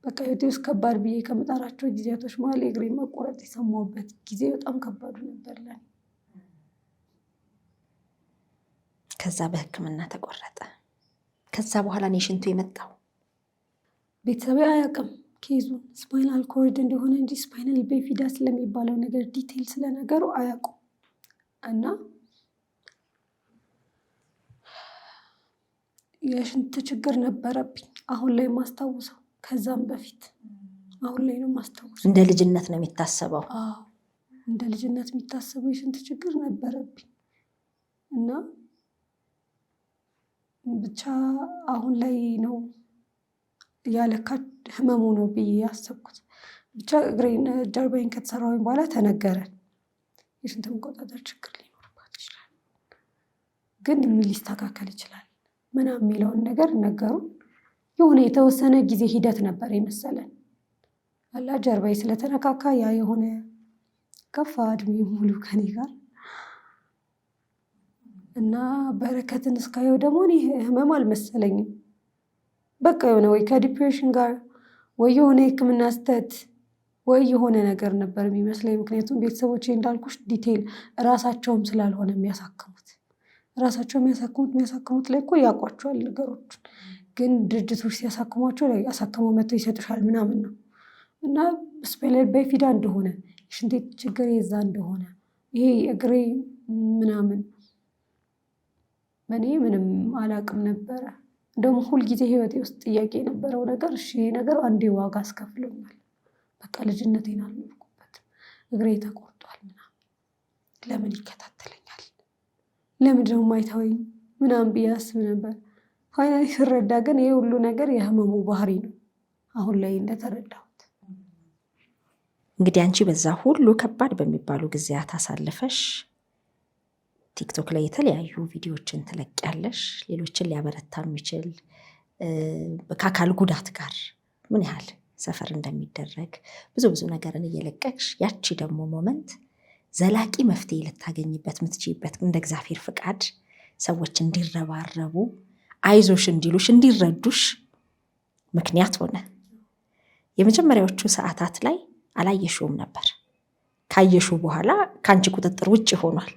Speaker 1: በቃ ህይወቴ ውስጥ ከባድ ብዬ ከምጠራቸው ጊዜያቶች መሀል የእግሬ መቆረጥ የሰማሁበት ጊዜ በጣም ከባዱ ነበር ለኔ።
Speaker 2: ከዛ በህክምና ተቆረጠ። ከዛ በኋላ ነው የሽንቱ የመጣው?
Speaker 1: ቤተሰብ አያውቅም ኬዙን ስፓይናል ኮርድ እንደሆነ እንጂ ስፓይናል ቢፊዳ ስለሚባለው ነገር ዲቴል ስለነገሩ አያውቁም። እና የሽንት ችግር ነበረብኝ አሁን ላይ ማስታውሰው፣ ከዛም በፊት አሁን ላይ ነው ማስታውሰው።
Speaker 2: እንደ ልጅነት ነው የሚታሰበው?
Speaker 1: አዎ እንደ ልጅነት የሚታሰበው የሽንት ችግር ነበረብኝ እና ብቻ አሁን ላይ ነው ያለካ ህመሙ ነው ብዬ ያሰብኩት። ብቻ እግሬን ጀርባዬን ከተሰራሁኝ በኋላ ተነገረን የሽንት መቆጣጠር ችግር ሊኖርባት ይችላል፣ ግን ሊስተካከል ይችላል ምናምን የሚለውን ነገር ነገሩን። የሆነ የተወሰነ ጊዜ ሂደት ነበር የመሰለን አላ ጀርባዬ ስለተነካካ ያ የሆነ ከፋ እድሜ ሙሉ ከኔ ጋር እና በረከትን እስካየው ደግሞ እኔ ህመም አልመሰለኝም። በቃ የሆነ ወይ ከዲፕሬሽን ጋር ወይ የሆነ የህክምና ስህተት ወይ የሆነ ነገር ነበር የሚመስለኝ። ምክንያቱም ቤተሰቦቼ እንዳልኩሽ ዲቴይል እራሳቸውም ስላልሆነ የሚያሳክሙት የሚያሳክሙት ላይ እኮ ያውቋቸዋል ነገሮችን፣ ግን ድርጅቶች ሲያሳክሟቸው ላይ አሳክመው መጥተው ይሰጡሻል ምናምን ነው። እና ስፓይናል ባይፊዳ እንደሆነ የሽንቴ ችግር የዛ እንደሆነ ይሄ እግሬ ምናምን እኔ ምንም አላውቅም ነበረ። እንደውም ሁልጊዜ ህይወቴ ውስጥ ጥያቄ የነበረው ነገር እሺ ይሄ ነገር አንዴ ዋጋ አስከፍሎኛል፣ በቃ ልጅነቴን አልኖርኩበትም፣ እግሬ ተቆርጧል ምናምን ለምን ይከታተለኛል፣ ለምን ደግሞ አይተወኝ ምናምን ብዬ አስብ ነበር። ፋይናሊ ስረዳ ግን ይሄ ሁሉ ነገር የህመሙ ባህሪ ነው አሁን ላይ እንደተረዳሁት።
Speaker 2: እንግዲህ አንቺ በዛ ሁሉ ከባድ በሚባሉ ጊዜያት አሳልፈሽ ቲክቶክ ላይ የተለያዩ ቪዲዮዎችን ትለቂያለሽ። ሌሎችን ሊያበረታ የሚችል ከአካል ጉዳት ጋር ምን ያህል ሰፈር እንደሚደረግ ብዙ ነገርን እየለቀቅሽ፣ ያቺ ደግሞ ሞመንት ዘላቂ መፍትሄ ልታገኝበት የምትችይበት እንደ እግዚአብሔር ፍቃድ ሰዎች እንዲረባረቡ አይዞሽ እንዲሉሽ እንዲረዱሽ ምክንያት ሆነ። የመጀመሪያዎቹ ሰዓታት ላይ አላየሽውም ነበር። ካየሽው በኋላ ከአንቺ ቁጥጥር ውጭ ሆኗል፣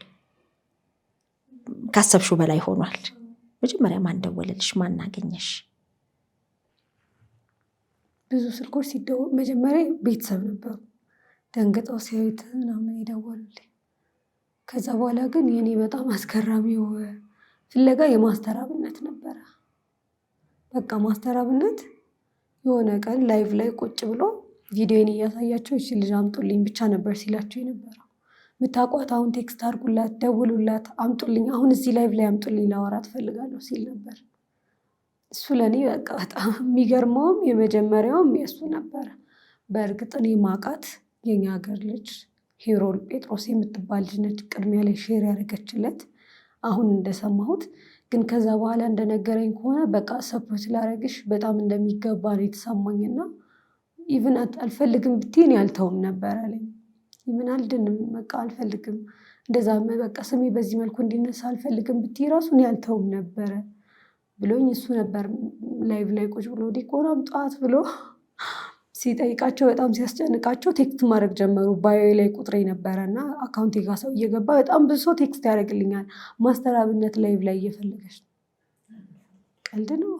Speaker 2: ካሰብሽው በላይ ሆኗል። መጀመሪያ ማን ደወለልሽ? ማን አገኘሽ?
Speaker 1: ብዙ ስልኮች ሲደወል መጀመሪያ ቤተሰብ ነበሩ ደንግጠው ሲያዩት ምናምን የደወሉልኝ። ከዛ በኋላ ግን የኔ በጣም አስገራሚው ፍለጋ የማስተራብነት ነበረ። በቃ ማስተራብነት የሆነ ቀን ላይቭ ላይ ቁጭ ብሎ ቪዲዮን እያሳያቸው እሺ ልጅ አምጡልኝ ብቻ ነበር ሲላቸው የነበረው። ምታቋት አሁን ቴክስት አድርጉላት፣ ደውሉላት፣ አምጡልኝ፣ አሁን እዚህ ላይቭ ላይ አምጡልኝ ላወራት ፈልጋለሁ ሲል ነበር። እሱ ለእኔ በቃ በጣም የሚገርመውም የመጀመሪያውም የእሱ ነበረ። በእርግጥ እኔ ማቃት የኛ ሀገር ልጅ ሄሮል ጴጥሮስ የምትባል ልጅ ነች ቅድሚያ ላይ ሼር ያደረገችለት አሁን እንደሰማሁት። ግን ከዛ በኋላ እንደነገረኝ ከሆነ በቃ ሰፖርት ላደረግሽ በጣም እንደሚገባ ነው የተሰማኝና ኢቭን አልፈልግም ብትይን ያልተውም ነበር አለኝ። ኢቭን አልድንም በቃ አልፈልግም እንደዛ በቃ ስሜ በዚህ መልኩ እንዲነሳ አልፈልግም ብትይ ራሱን ያልተውም ነበረ ብሎኝ እሱ ነበር ላይቭ ላይ ቁጭ ብሎ ዲኮር አምጣት ብሎ ሲጠይቃቸው በጣም ሲያስጨንቃቸው ቴክስት ማድረግ ጀመሩ። ባዮ ላይ ቁጥሬ ነበረና አካውንቴ ጋር ሰው እየገባ በጣም ብዙ ሰው ቴክስት ያደርግልኛል። ማስተራብነት ላይቭ ላይ እየፈለገች ነው።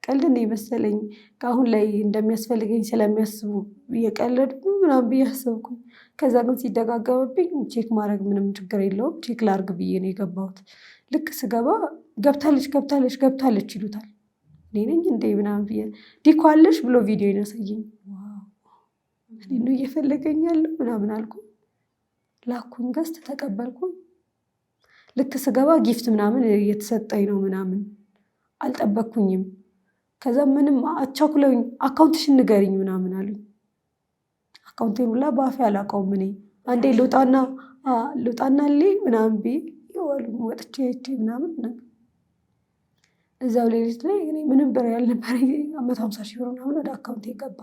Speaker 1: ቀልድ ነው የመሰለኝ ከአሁን ላይ እንደሚያስፈልገኝ ስለሚያስቡ እየቀለድኩ ምናምን ብዬ አሰብኩኝ። ከዛ ግን ሲደጋገምብኝ ቼክ ማድረግ ምንም ችግር የለውም ቼክ ላርግ ብዬ ነው የገባሁት። ልክ ስገባ ገብታለች ይሉታል። እኔ ነኝ እንዴ ምናምን ብዬ ዲኳለሽ ብሎ ቪዲዮ ይነሳየኝ። እኔ ነው እየፈለገኝ ያለው ምናምን አልኩ። ላኩኝ፣ ገዝት ተቀበልኩኝ። ልክ ስገባ ጊፍት ምናምን እየተሰጠኝ ነው ምናምን አልጠበቅኩኝም። ከዛ ምንም አቻኩለውኝ አካውንትሽን ንገሪኝ ምናምን አሉኝ። አካውንቴን ሁላ በአፌ አላውቀውም እኔ። አንዴ ልውጣና ልይ ምናምን ብዬ ይዋሉኝ ወጥቼ ምናምን እዛው ሌሊት ላይ እኔ ምንም ብር ያልነበረ 150 ሺህ ብር ምናምን ወደ አካውንቴ ገባ።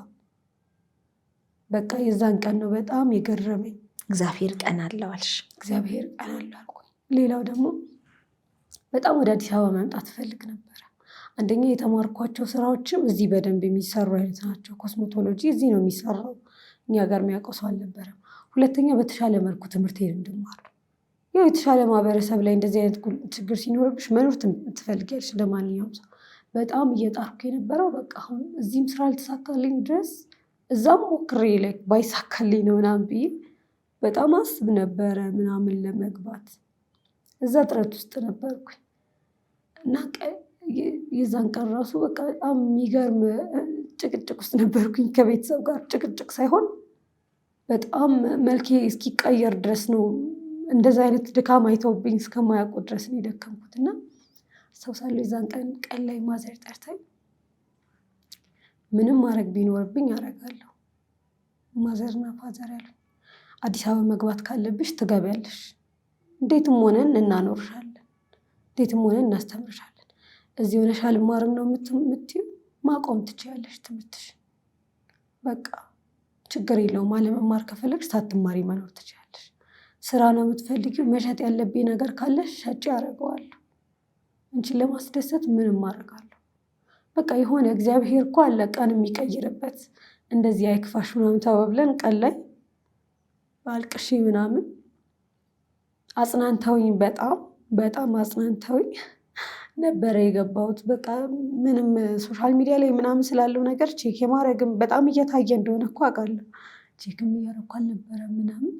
Speaker 1: በቃ የዛን ቀን ነው በጣም የገረመኝ።
Speaker 2: እግዚአብሔር ቀን አለው አልሽ?
Speaker 1: እግዚአብሔር ቀን አለው አልኩኝ። ሌላው ደግሞ በጣም ወደ አዲስ አበባ መምጣት እፈልግ ነበረ። አንደኛ የተማርኳቸው ስራዎችም እዚህ በደንብ የሚሰሩ አይነት ናቸው። ኮስሞቶሎጂ እዚህ ነው የሚሰራው፣ እኛ ጋር የሚያውቀው ሰው አልነበረም። ሁለተኛ በተሻለ መልኩ ትምህርቴን እንድማር፣ ያው የተሻለ ማህበረሰብ ላይ እንደዚህ አይነት ችግር ሲኖርብሽ መኖር ትፈልጊያለሽ እንደማንኛውም ሰው። በጣም እየጣርኩ የነበረው በቃ አሁን እዚህም ስራ አልተሳካልኝ ድረስ እዛም ሞክሬ ላይ ባይሳካልኝ ነው ምናምን ብዬ በጣም አስብ ነበረ ምናምን ለመግባት እዛ ጥረት ውስጥ ነበርኩኝ። እና የዛን ቀን ራሱ በቃ በጣም የሚገርም ጭቅጭቅ ውስጥ ነበርኩኝ ከቤተሰብ ጋር። ጭቅጭቅ ሳይሆን በጣም መልኬ እስኪቀየር ድረስ ነው። እንደዛ አይነት ድካም አይተውብኝ እስከማያውቁ ድረስ ነው የደከምኩት። እና አስታውሳለሁ የዛን ቀን ላይ ማዘር ጠርታኝ ምንም ማድረግ ቢኖርብኝ አደርጋለሁ። ማዘርና ፋዘር ያሉኝ አዲስ አበባ መግባት ካለብሽ ትገቢያለሽ፣ እንዴትም ሆነን እናኖርሻለን፣ እንዴትም ሆነን እናስተምርሻለን። እዚህ ሆነሽ አልማርም ነው የምትይው፣ ማቆም ትችያለሽ ትምህርትሽ፣ በቃ ችግር የለውም። አለመማር ከፈለግሽ ሳትማሪ መኖር ትችያለሽ። ስራ ነው የምትፈልጊው፣ መሸጥ ያለብኝ ነገር ካለሽ ሸጪ አደርገዋለሁ፣ አንቺን ለማስደሰት ምንም አደርጋለሁ። በቃ የሆነ እግዚአብሔር እኮ አለ ቀን የሚቀይርበት። እንደዚህ አይክፋሽ ምናምን ተባብለን ቀን ላይ አልቅሼ ምናምን አጽናንተውኝ በጣም አጽናንተውኝ ነበረ የገባሁት። በቃ ምንም ሶሻል ሚዲያ ላይ ምናምን ስላለው ነገር ቼክ የማድረግም በጣም እየታየ እንደሆነ እኮ አውቃለሁ። ቼክም እያደረኩ አልነበረም ምናምን።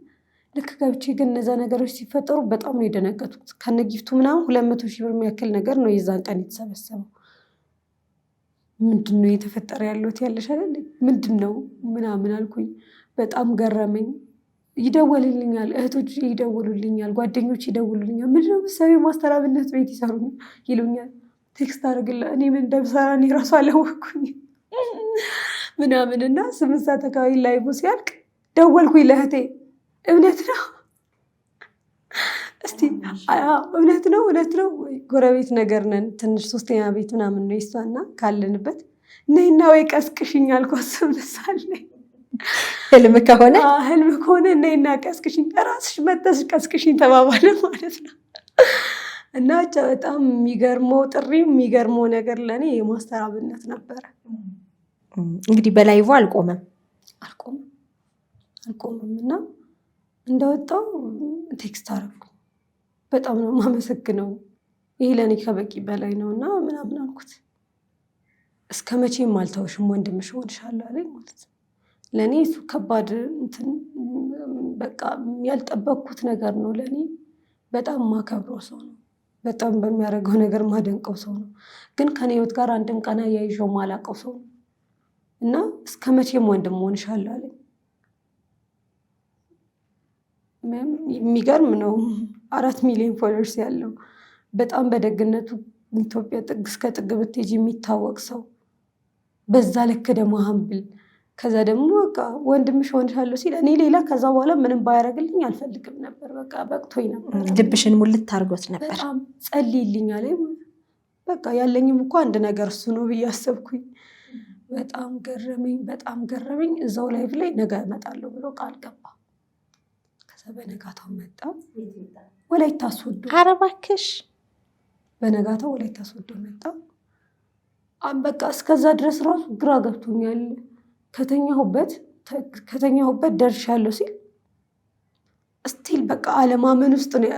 Speaker 1: ልክ ገብቼ ግን እነዛ ነገሮች ሲፈጠሩ በጣም ነው የደነገጥኩት። ከነጊፍቱ ምናምን 200 ሺህ ብር የሚያክል ነገር ነው የዛን ቀን የተሰበሰበው። ምንድን ነው የተፈጠረ ያለሁት ያለሽ አይደል ምንድን ነው ምናምን አልኩኝ። በጣም ገረመኝ። ይደወልልኛል፣ እህቶች ይደውሉልኛል፣ ጓደኞች ይደውሉልኛል። ምንድነው ምሳሌ ማስተራብነት ቤት ይሰሩኛል ይሉኛል። ቴክስት አድርግላ እኔ ምን እንደምሰራ እኔ ራሱ አላወቅኩኝ ምናምን። እና 8 ሰዓት አካባቢ ላይቡ ሲያልቅ ደወልኩኝ ለእህቴ። እውነት ነው እስቲ እውነት ነው ጎረቤት ነገር ነን ትንሽ 3ኛ ቤት ምናምን ነው ይሷና ካለንበት ነይና ወይ ቀስቅሽኝ አልኳት። ስምሳለኝ
Speaker 2: ህልም ከሆነ
Speaker 1: ነይና ቀስቅሽኝ፣ ራስሽ መተሽ ቀስቅሽኝ ተባባለ ማለት ነው። እና በጣም የሚገርመው ጥሪ የሚገርመው ነገር ለእኔ የማስተራብነት ነበረ።
Speaker 2: እንግዲህ በላይቭ አልቆመም
Speaker 1: እና እንደወጣው ቴክስት አደረኩ። በጣም ነው የማመሰግነው፣ ይሄ ለእኔ ከበቂ በላይ ነው እና ምናምን አልኩት። እስከ መቼም አልተውሽም ወንድምሽ እሆንሻለሁ አለኝ ማለት ነው። ለእኔ እሱ ከባድ በቃ ያልጠበቅኩት ነገር ነው። ለእኔ በጣም ማከብረው ሰው ነው። በጣም በሚያደርገው ነገር ማደንቀው ሰው ነው። ግን ከኔ ህይወት ጋር አንድም ቀን አያይዤው ማላውቀው ሰው ነው እና እስከ መቼም ወንድም እሆንሻለሁ አለኝ። የሚገርም ነው። 4 ሚሊዮን ፎሎወርስ ያለው በጣም በደግነቱ ኢትዮጵያ ጥግ እስከ ጥግ ብትሄጂ የሚታወቅ ሰው፣ በዛ ልክ ደግሞ ሀምብል። ከዛ ደግሞ በቃ ወንድምሽ እሆንሻለሁ ሲል እኔ ሌላ ከዛ በኋላ ምንም ባያደርግልኝ አልፈልግም ነበር። በቃ በቅቶኝ ነበር።
Speaker 2: ልብሽን ሙልት አድርጎት ነበር።
Speaker 1: በጣም ጸልይልኝ አለኝ። በቃ ያለኝም እኮ አንድ ነገር እሱ ነው ብዬ አሰብኩኝ። በጣም ገረመኝ። እዛው ላይቭ ላይ ነገ እመጣለሁ ብሎ ቃል ገባ። ከዛ በነጋታው መጣ። ወላይታ ሶዶ።
Speaker 2: ኧረ እባክሽ።
Speaker 1: በነጋታው ወላይታ ሶዶ መጣ። በቃ እስከዛ ድረስ ራሱ ግራ ገብቶኛል። ከተኛሁበት ደርሻለሁ ሲል እስቲል በቃ አለማመን ውስጥ ነው።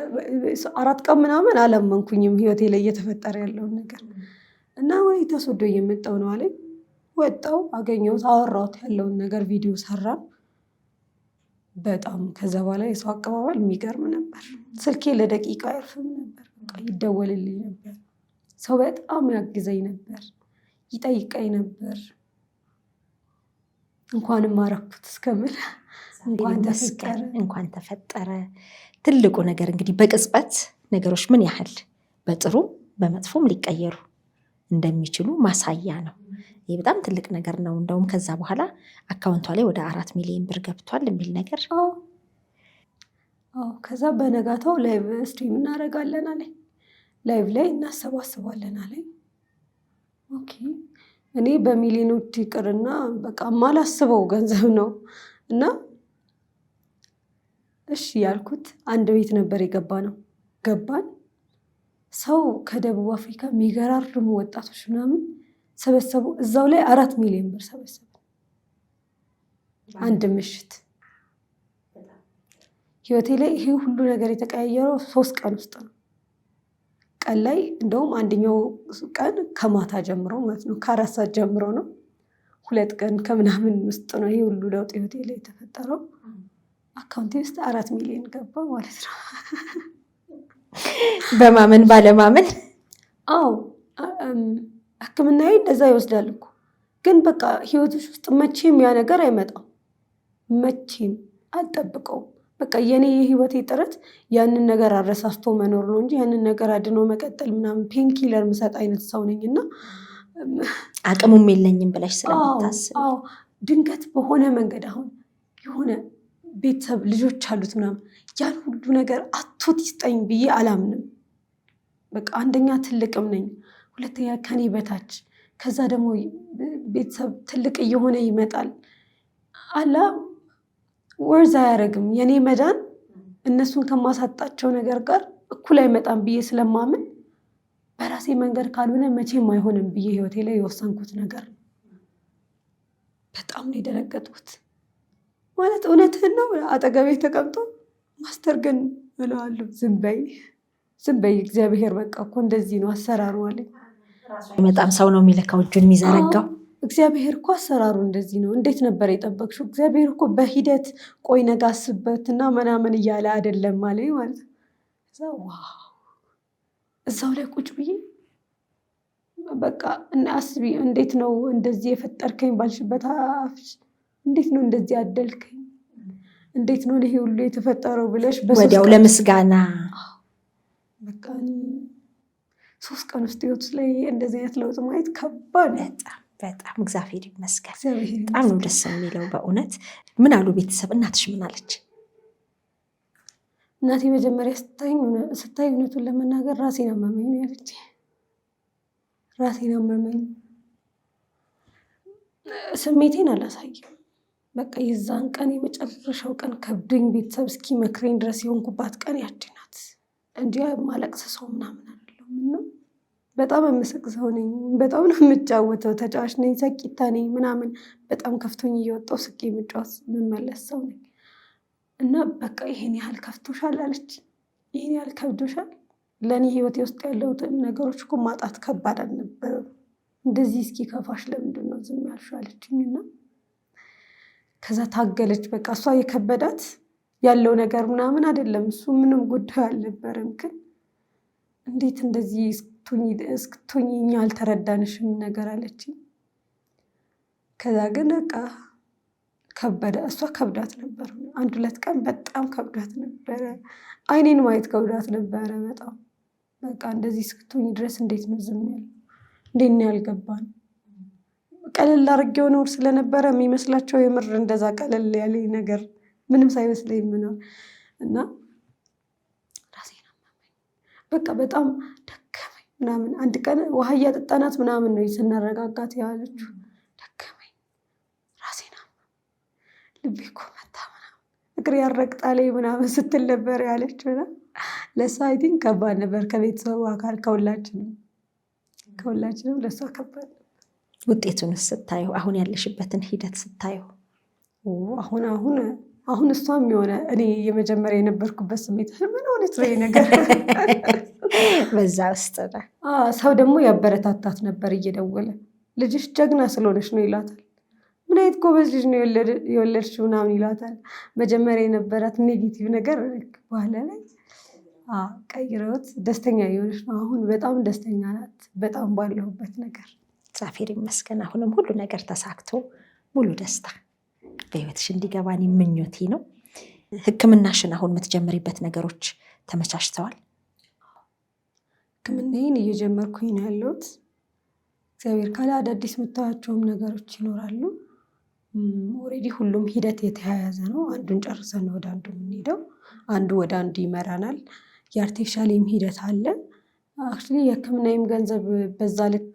Speaker 1: 4 ቀን ምናምን አላመንኩኝም ህይወቴ ላይ እየተፈጠረ ያለውን ነገር። እና ወላይታ ሶዶ እየመጣሁ ነው አለኝ። ወጣው፣ አገኘሁት፣ አወራሁት፣ ያለውን ነገር ቪዲዮ ሰራን። በጣም ከዛ በኋላ የሰው አቀባበል የሚገርም ነበር። ስልኬ ለደቂቃ አያርፍም ነበር። በቃ ይደወልልኝ ነበር። ሰው በጣም ያግዘኝ ነበር፣ ይጠይቀኝ ነበር። እንኳንም አረኩት እስከምል
Speaker 2: እንኳን ተፈጠረ። ትልቁ ነገር እንግዲህ በቅጽበት ነገሮች ምን ያህል በጥሩ በመጥፎም ሊቀየሩ እንደሚችሉ ማሳያ ነው። ይህ በጣም ትልቅ ነገር ነው። እንደውም ከዛ በኋላ አካውንቷ ላይ ወደ 4 ሚሊዮን ብር ገብቷል የሚል ነገር።
Speaker 1: ከዛ በነጋታው ላይቭ ስትሪም እናደርጋለን አለኝ። ላይቭ ላይ እናሰባስባለን አለኝ። ኦኬ። እኔ በሚሊዮኖች ይቅርና በቃ ማላስበው ገንዘብ ነው እና እሺ ያልኩት። አንድ ቤት ነበር ገባን። ሰው ከደቡብ አፍሪካ የሚገራርሙ ወጣቶች ምናምን ሰበሰቡ። እዛው ላይ 4 ሚሊዮን ብር ሰበሰቡ። አንድ ምሽት። ህይወቴ ላይ ይሄ ሁሉ ነገር የተቀያየረው 3 ቀን ውስጥ ነው። ቀን ላይ እንደውም አንደኛው ቀን ከማታ ጀምሮ ማለት ነው 4 ሰዓት ጀምሮ ነው 2 ቀን ከምናምን ውስጥ ነው ይሄ ሁሉ ለውጥ ህይወቴ ላይ የተፈጠረው። አካውንቴ ውስጥ 4 ሚሊዮን ገባ ማለት ነው።
Speaker 2: በማመን ባለማመን።
Speaker 1: አዎ ሕክምናዬ እንደዛ ይወስዳል እኮ ግን በቃ ህይወትሽ ውስጥ መቼም ያ ነገር አይመጣም። መቼም አልጠብቀውም። በቃ የኔ የህይወቴ ጥረት ያንን ነገር አረሳስቶ መኖር ነው እንጂ ያንን ነገር አድኖ መቀጠል ምናምን ፔንኪለር ምሰጥ አይነት ሰው ነኝና
Speaker 2: አቅሙም የለኝም ብለሽ ስለምታስብ
Speaker 1: ድንገት በሆነ መንገድ አሁን የሆነ ቤተሰብ ልጆች አሉት ምናምን ያን ሁሉ ነገር አቶት ይስጠኝ ብዬ አላምንም። በቃ አንደኛ ትልቅም ነኝ፣ ሁለተኛ ከኔ በታች፣ ከዛ ደግሞ ቤተሰብ ትልቅ እየሆነ ይመጣል አላ ወርዝ አያደርግም። የኔ መዳን እነሱን ከማሳጣቸው ነገር ጋር እኩል አይመጣም ብዬ ስለማምን በራሴ መንገድ ካልሆነ መቼም አይሆንም ብዬ ህይወቴ ላይ የወሰንኩት ነገር ነው። በጣም ነው የደነገጥኩት። ማለት እውነትህን ነው አጠገቤ ተቀምጦ ማስተር ግን እለዋለሁ ዝም በይ እግዚአብሔር በቃ እኮ እንደዚህ ነው አሰራሩ አለኝ።
Speaker 2: በጣም ሰው ነው የሚለካው እጁን የሚዘረጋው።
Speaker 1: እግዚአብሔር እኮ አሰራሩ እንደዚህ ነው። እንዴት ነበር የጠበቅሽው? እግዚአብሔር እኮ በሂደት ቆይ ነገ አስብበትና ምናምን እያለ አይደለም አለኝ ማለት ነው። እዛው ላይ ቁጭ ብዬ በቃ አስቢ፣ እንዴት ነው እንደዚህ የፈጠርከኝ ባልሽበት አፍሽ እንዴት ነው እንደዚህ አደልከኝ? እንዴት ነው ይሄ ሁሉ የተፈጠረው ብለሽ
Speaker 2: ወዲያው ለምስጋና
Speaker 1: በቃ 3 ቀን ውስጥ ህይወት ላይ እንደዚህ አይነት ለውጥ ማየት ከባድ።
Speaker 2: በጣም እግዚአብሔር ይመስገን። በጣም ነው ደስ የሚለው በእውነት። ምን አሉ ቤተሰብ? እናትሽ ምን አለች?
Speaker 1: እናቴ መጀመሪያ ስታይ እውነቱን ለመናገር ራሴን አመመኝ ነው ያለች። ራሴን አመመኝ፣ ስሜቴን አላሳየም። በቃ የዛን ቀን የመጨረሻው ቀን ከብዶኝ ቤተሰብ እስኪ መክሬን ድረስ የሆንኩባት ቀን ያቺ ናት እንጂ ማለቅስ ሰው ምናምን አይደለም። እና በጣም የምስቅ ሰው ነኝ። በጣም ነው የምጫወተው፣ ተጫዋች ነኝ፣ ሰቂታ ነኝ ምናምን። በጣም ከፍቶኝ እየወጣው ስቄ የምጫወት የምመለስ ሰው ነኝ። እና በቃ ይሄን ያህል ከፍቶሻል አለች። ይሄን ያህል ከብዶሻል? ለእኔ ህይወቴ ውስጥ ያለውትን ነገሮች እኮ ማጣት ከባድ አልነበረም። እንደዚህ እስኪ ከፋሽ ለምንድን ነው ዝም ያልሽው አለችኝና ከዛ ታገለች። በቃ እሷ የከበዳት ያለው ነገር ምናምን አይደለም፣ እሱ ምንም ጉዳዩ አልነበረም። ግን እንዴት እንደዚህ እስክትሆኚ እኛ አልተረዳንሽም ነገር አለችኝ። ከዛ ግን በቃ ከበደ። እሷ ከብዳት ነበር 1-2 ቀን በጣም ከብዳት ነበረ። አይኔን ማየት ከብዳት ነበረ በጣም በቃ እንደዚህ እስክትሆኚ ድረስ እንዴት ነው ዝም ያለው? እንዴት ነው ያልገባን? ቀለል አድርጌው ኖር ስለነበረ የሚመስላቸው የምር እንደዛ ቀለል ያለ ነገር ምንም ሳይመስለኝ ምኖር እና ራሴን አመመኝ። በቃ በጣም ደከመኝ ምናምን። አንድ ቀን ውሃ እያጠጣናት ምናምን ነው ስናረጋጋት ያለችው። ደከመኝ፣ ራሴን አመመኝ፣ ልቤ እኮ መታ ምናምን፣ እግሬ ያረግጣለኝ ምናምን ስትል ነበር ያለችው። እና ለእሷ አይ ቲንክ ከባድ ነበር። ከቤተሰቡ አካል ከሁላችንም ለእሷ ከባድ ነበር።
Speaker 2: ውጤቱን ስታየው፣ አሁን ያለሽበትን ሂደት ስታየው
Speaker 1: አሁን እሷም የሆነ እኔ የመጀመሪያ የነበርኩበት ስሜት ምን ሆነች ነው ነገር
Speaker 2: በዛ ውስጥ ነው።
Speaker 1: ሰው ደግሞ ያበረታታት ነበር እየደወለ ልጅሽ ጀግና ስለሆነች ነው ይላታል። ምን አይነት ጎበዝ ልጅ ነው የወለድሽው ምናምን ይላታል። መጀመሪያ የነበራት ኔጌቲቭ ነገር በኋላ ላይ ቀይረውት ደስተኛ የሆነች ነው። አሁን በጣም ደስተኛ ናት፣ በጣም ባለሁበት ነገር
Speaker 2: እግዚአብሔር ይመስገን። አሁንም ሁሉ ነገር ተሳክቶ ሙሉ ደስታ በህይወትሽ እንዲገባን ምኞቴ ነው። ሕክምናሽን አሁን የምትጀምሪበት ነገሮች ተመቻችተዋል?
Speaker 1: ሕክምናዬን እየጀመርኩኝ ነው ያለሁት። እግዚአብሔር ካለ አዳዲስ የምታያቸውም ነገሮች ይኖራሉ። ኦልሬዲ ሁሉም ሂደት የተያያዘ ነው። አንዱን ጨርሰን ወደ አንዱ የምንሄደው፣ አንዱ ወደ አንዱ ይመራናል። የአርቲፊሻልም ሂደት አለ። አክቹዋሊ የሕክምናዬም ገንዘብ በዛ ልክ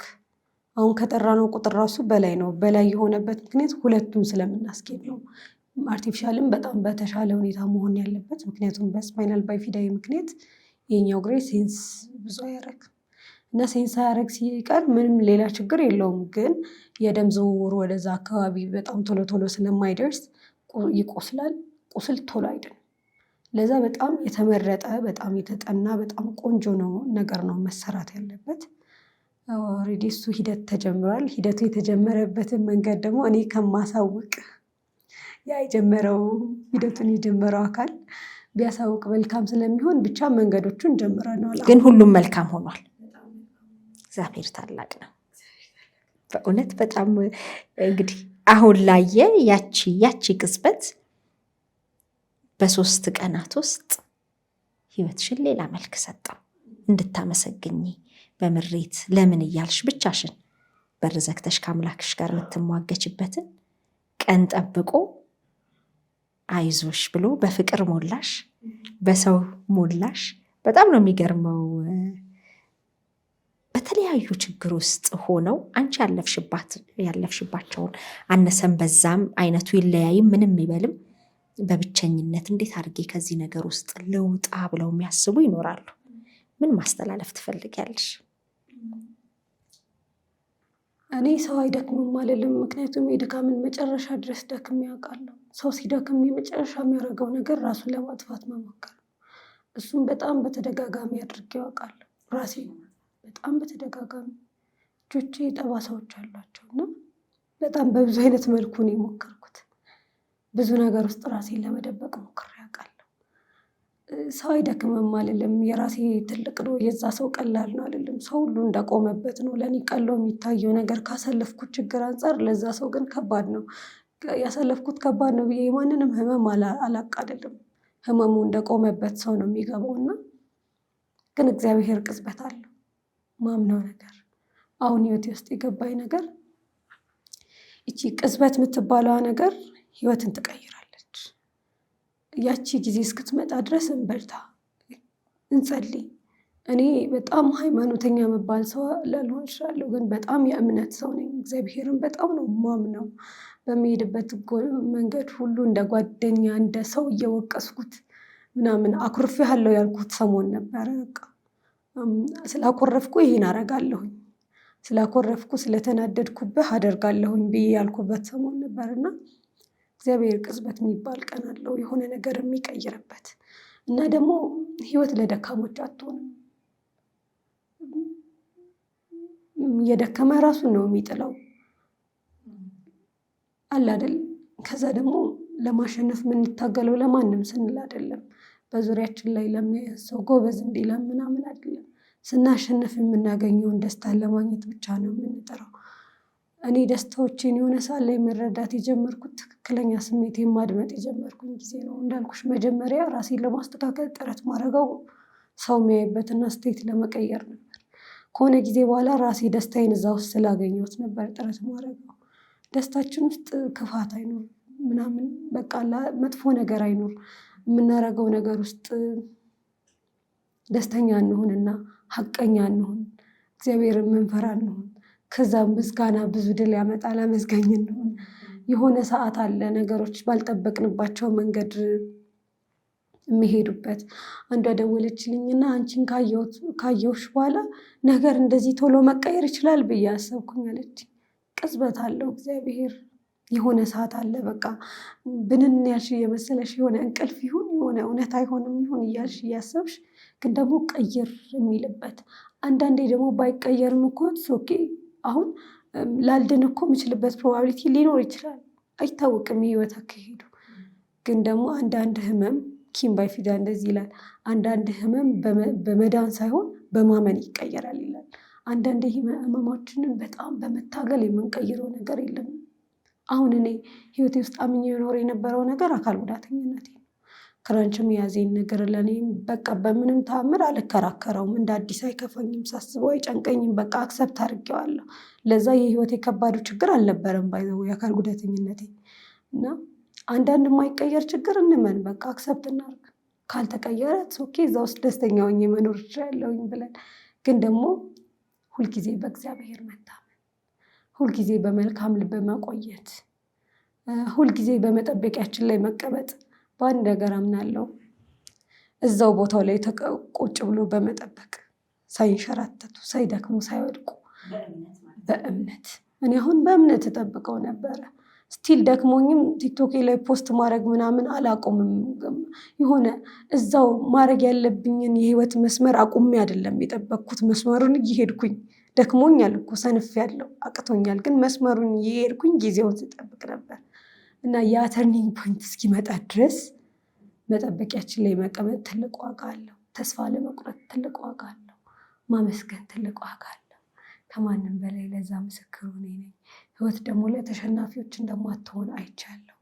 Speaker 1: አሁን ከጠራነው ቁጥር ራሱ በላይ ነው። በላይ የሆነበት ምክንያት ሁለቱም ስለምናስኬድ ነው። አርቲፊሻልም በጣም በተሻለ ሁኔታ መሆን ያለበት፣ ምክንያቱም በስፓይናል ባይፊዳዊ ምክንያት የኛው እግሬ ሴንስ ብዙ አያረግም እና ሴንስ አያረግ ሲቀር ምንም ሌላ ችግር የለውም። ግን የደም ዝውውሩ ወደዛ አካባቢ በጣም ቶሎ ስለማይደርስ ይቆስላል። ቁስል ቶሎ አይድንም። ለዛ በጣም የተመረጠ በጣም የተጠና በጣም ቆንጆ ነገር ነው መሰራት ያለበት። ኦልሬዲ እሱ ሂደት ተጀምሯል። ሂደቱ የተጀመረበትን መንገድ ደግሞ እኔ ከማሳውቅ ሂደቱን የጀመረው አካል ቢያሳውቅ መልካም ስለሚሆን ብቻ መንገዶቹን ጀምረናል።
Speaker 2: ግን ሁሉም መልካም ሆኗል። እግዚአብሔር ታላቅ ነው በእውነት በጣም። እንግዲህ አሁን ላየ ያቺ ቅጽበት በ3 ቀናት ውስጥ ህይወትሽን ሌላ መልክ ሰጠው። እንድታመሰግኝ በምሬት ለምን እያልሽ ብቻሽን በር ዘግተሽ ከአምላክሽ ጋር የምትሟገችበትን ቀን ጠብቆ አይዞሽ ብሎ በፍቅር ሞላሽ፣ በሰው ሞላሽ። በጣም ነው የሚገርመው። በተለያዩ ችግር ውስጥ ሆነው አንቺ ያለፍሽባቸውን አነሰም በዛም አይነቱ ይለያይም ምንም ይበልም በብቸኝነት እንዴት አድርጌ ከዚህ ነገር ውስጥ ልውጣ ብለው የሚያስቡ ይኖራሉ። ምን ማስተላለፍ ትፈልጊያለሽ?
Speaker 1: እኔ ሰው አይደክምም አልልም። ምክንያቱም የድካምን መጨረሻ ድረስ ደክሜ ያውቃለሁ። ሰው ሲደክም የመጨረሻ የሚያደርገው ነገር ራሱን ለማጥፋት መሞከር ነው። እሱም በጣም በተደጋጋሚ አድርጌ ያውቃለሁ። ራሴ በጣም በተደጋጋሚ እጆቼ ጠባሳዎች አሏቸው እና በጣም በብዙ አይነት መልኩ ነው የሞከርኩት። ብዙ ነገር ውስጥ ራሴን ለመደበቅ ሞክሬ ያውቃለሁ። ሰው አይደክምም አልልም። የራሴ ትልቅ ነው፣ የዛ ሰው ቀላል ነው አልልም። ሰው ሁሉ እንደቆመበት ነው። ለእኔ ቀሎ የሚታየው ነገር ካሳለፍኩት ችግር አንጻር ለዛ ሰው ግን ከባድ ነው። ያሳለፍኩት ከባድ ነው ብዬ የማንንም ህመም አላቃልልም። ህመሙ እንደቆመበት ሰው ነው የሚገባው እና ግን እግዚአብሔር ቅጽበት አለው። ማምነው ነገር አሁን ህይወቴ ውስጥ የገባኝ ነገር ይቺ ቅጽበት የምትባለዋ ነገር ህይወትን ትቀይራለች። ያቺ ጊዜ እስክትመጣ ድረስ እንበርታ፣ እንጸልይ። እኔ በጣም ሃይማኖተኛ መባል ሰው ላልሆን እችላለሁ፣ ግን በጣም የእምነት ሰው ነኝ። እግዚአብሔርን በጣም ነው ማምነው። በሚሄድበት መንገድ ሁሉ እንደ ጓደኛ እንደ ሰው እየወቀስኩት ምናምን አኩርፌሃለሁ ያልኩት ሰሞን ነበረ። በቃ ስላኮረፍኩ ይሄን አደርጋለሁኝ፣ ስላኮረፍኩ ስለተናደድኩብህ አደርጋለሁኝ ብዬ ያልኩበት ሰሞን ነበርና እግዚአብሔር ቅጽበት የሚባል ቀን አለው የሆነ ነገር የሚቀይርበት። እና ደግሞ ህይወት ለደካሞች አትሆንም። የደከመ ራሱን ነው የሚጥለው አለ አይደል? ከዛ ደግሞ ለማሸነፍ የምንታገለው ለማንም ስንል አይደለም። በዙሪያችን ላይ ለሚያሰው ጎበዝ እንዲለን ምናምን አይደለም። ስናሸነፍ የምናገኘውን ደስታ ለማግኘት ብቻ ነው የምንጠራው። እኔ ደስታዎችን የሆነ ሰዓት ላይ መረዳት የጀመርኩት ትክክለኛ ስሜቴን ማድመጥ የጀመርኩኝ ጊዜ ነው። እንዳልኩሽ መጀመሪያ ራሴን ለማስተካከል ጥረት ማድረገው ሰው የሚያይበትና ስቴት ለመቀየር ነበር። ከሆነ ጊዜ በኋላ ራሴ ደስታዬን እዛ ውስጥ ስላገኘሁት ነበር ጥረት ማድረገው። ደስታችን ውስጥ ክፋት አይኖር ምናምን በቃ መጥፎ ነገር አይኖር። የምናደርገው ነገር ውስጥ ደስተኛ እንሆንና ሀቀኛ እንሆን፣ እግዚአብሔርን መንፈራ እንሆን። ከዛም ምስጋና ብዙ ድል ያመጣል። አመስጋኝ እንሆን። የሆነ ሰዓት አለ ነገሮች ባልጠበቅንባቸው መንገድ የሚሄዱበት። አንዷ ደወለችልኝና አንቺን ካየሁሽ በኋላ ነገር እንደዚህ ቶሎ መቀየር ይችላል ብዬ አሰብኩኝ አለች። ቅጽበት አለው እግዚአብሔር። የሆነ ሰዓት አለ በቃ ብንን ያልሽ እየመሰለሽ የሆነ እንቅልፍ ይሁን የሆነ እውነት አይሆንም ይሁን እያልሽ እያሰብሽ ግን ደግሞ ቀይር የሚልበት። አንዳንዴ ደግሞ ባይቀየርም እኮ ኦኬ አሁን ላልድን እኮ የምችልበት ፕሮባቢሊቲ ሊኖር ይችላል። አይታወቅም የህይወት አካሄዱ። ግን ደግሞ አንዳንድ ህመም ኪም ባይፊዳ እንደዚህ ይላል፣ አንዳንድ ህመም በመዳን ሳይሆን በማመን ይቀየራል ይላል። አንዳንድ ህመማችንን በጣም በመታገል የምንቀይረው ነገር የለም። አሁን እኔ ህይወቴ ውስጥ አምኜ የኖር የነበረው ነገር አካል ጉዳተኝነቴ ነው። ክራንችም የያዘኝ ነገር ለእኔ በቃ በምንም ተአምር አልከራከረውም። እንደ አዲስ አይከፋኝም፣ ሳስበው አይጨንቀኝም። በቃ አክሰፕት አድርጌዋለሁ። ለዛ የህይወቴ ከባዱ ችግር አልነበረም ባይዘው የአካል ጉዳተኝነቴ እና አንዳንድ የማይቀየር ችግር እንመን፣ በቃ አክሰፕት እናድርግ። ካልተቀየረ ኦኬ እዛ ውስጥ ደስተኛ ሆኜ መኖር እችላለሁኝ ብለን ግን ደግሞ ሁልጊዜ በእግዚአብሔር መታመን፣ ሁልጊዜ በመልካም ልብ መቆየት፣ ሁልጊዜ በመጠበቂያችን ላይ መቀመጥ። በአንድ ነገር አምናለሁ፣ እዛው ቦታው ላይ ቁጭ ብሎ በመጠበቅ ሳይንሸራተቱ፣ ሳይደክሙ፣ ሳይወድቁ በእምነት እኔ አሁን በእምነት እጠብቀው ነበረ። ስቲል ደክሞኝም ቲክቶክ ላይ ፖስት ማድረግ ምናምን አላቆምም። የሆነ እዛው ማድረግ ያለብኝን የህይወት መስመር አቁሜ አይደለም የጠበቅኩት፣ መስመሩን እየሄድኩኝ ደክሞኛል እኮ ሰንፌያለሁ፣ አቅቶኛል፣ ግን መስመሩን እየሄድኩኝ ጊዜውን ስጠብቅ ነበር እና ያ ተርኒንግ ፖይንት እስኪመጣ ድረስ መጠበቂያችን ላይ መቀመጥ ትልቅ ዋጋ አለው። ተስፋ ለመቁረጥ ትልቅ ዋጋ አለው። ማመስገን ትልቅ ዋጋ አለው። ከማንም በላይ ለዛ ምስክሩ እኔ ነኝ። ህይወት ደግሞ ለተሸናፊዎች እንደማትሆን አይቻለሁ።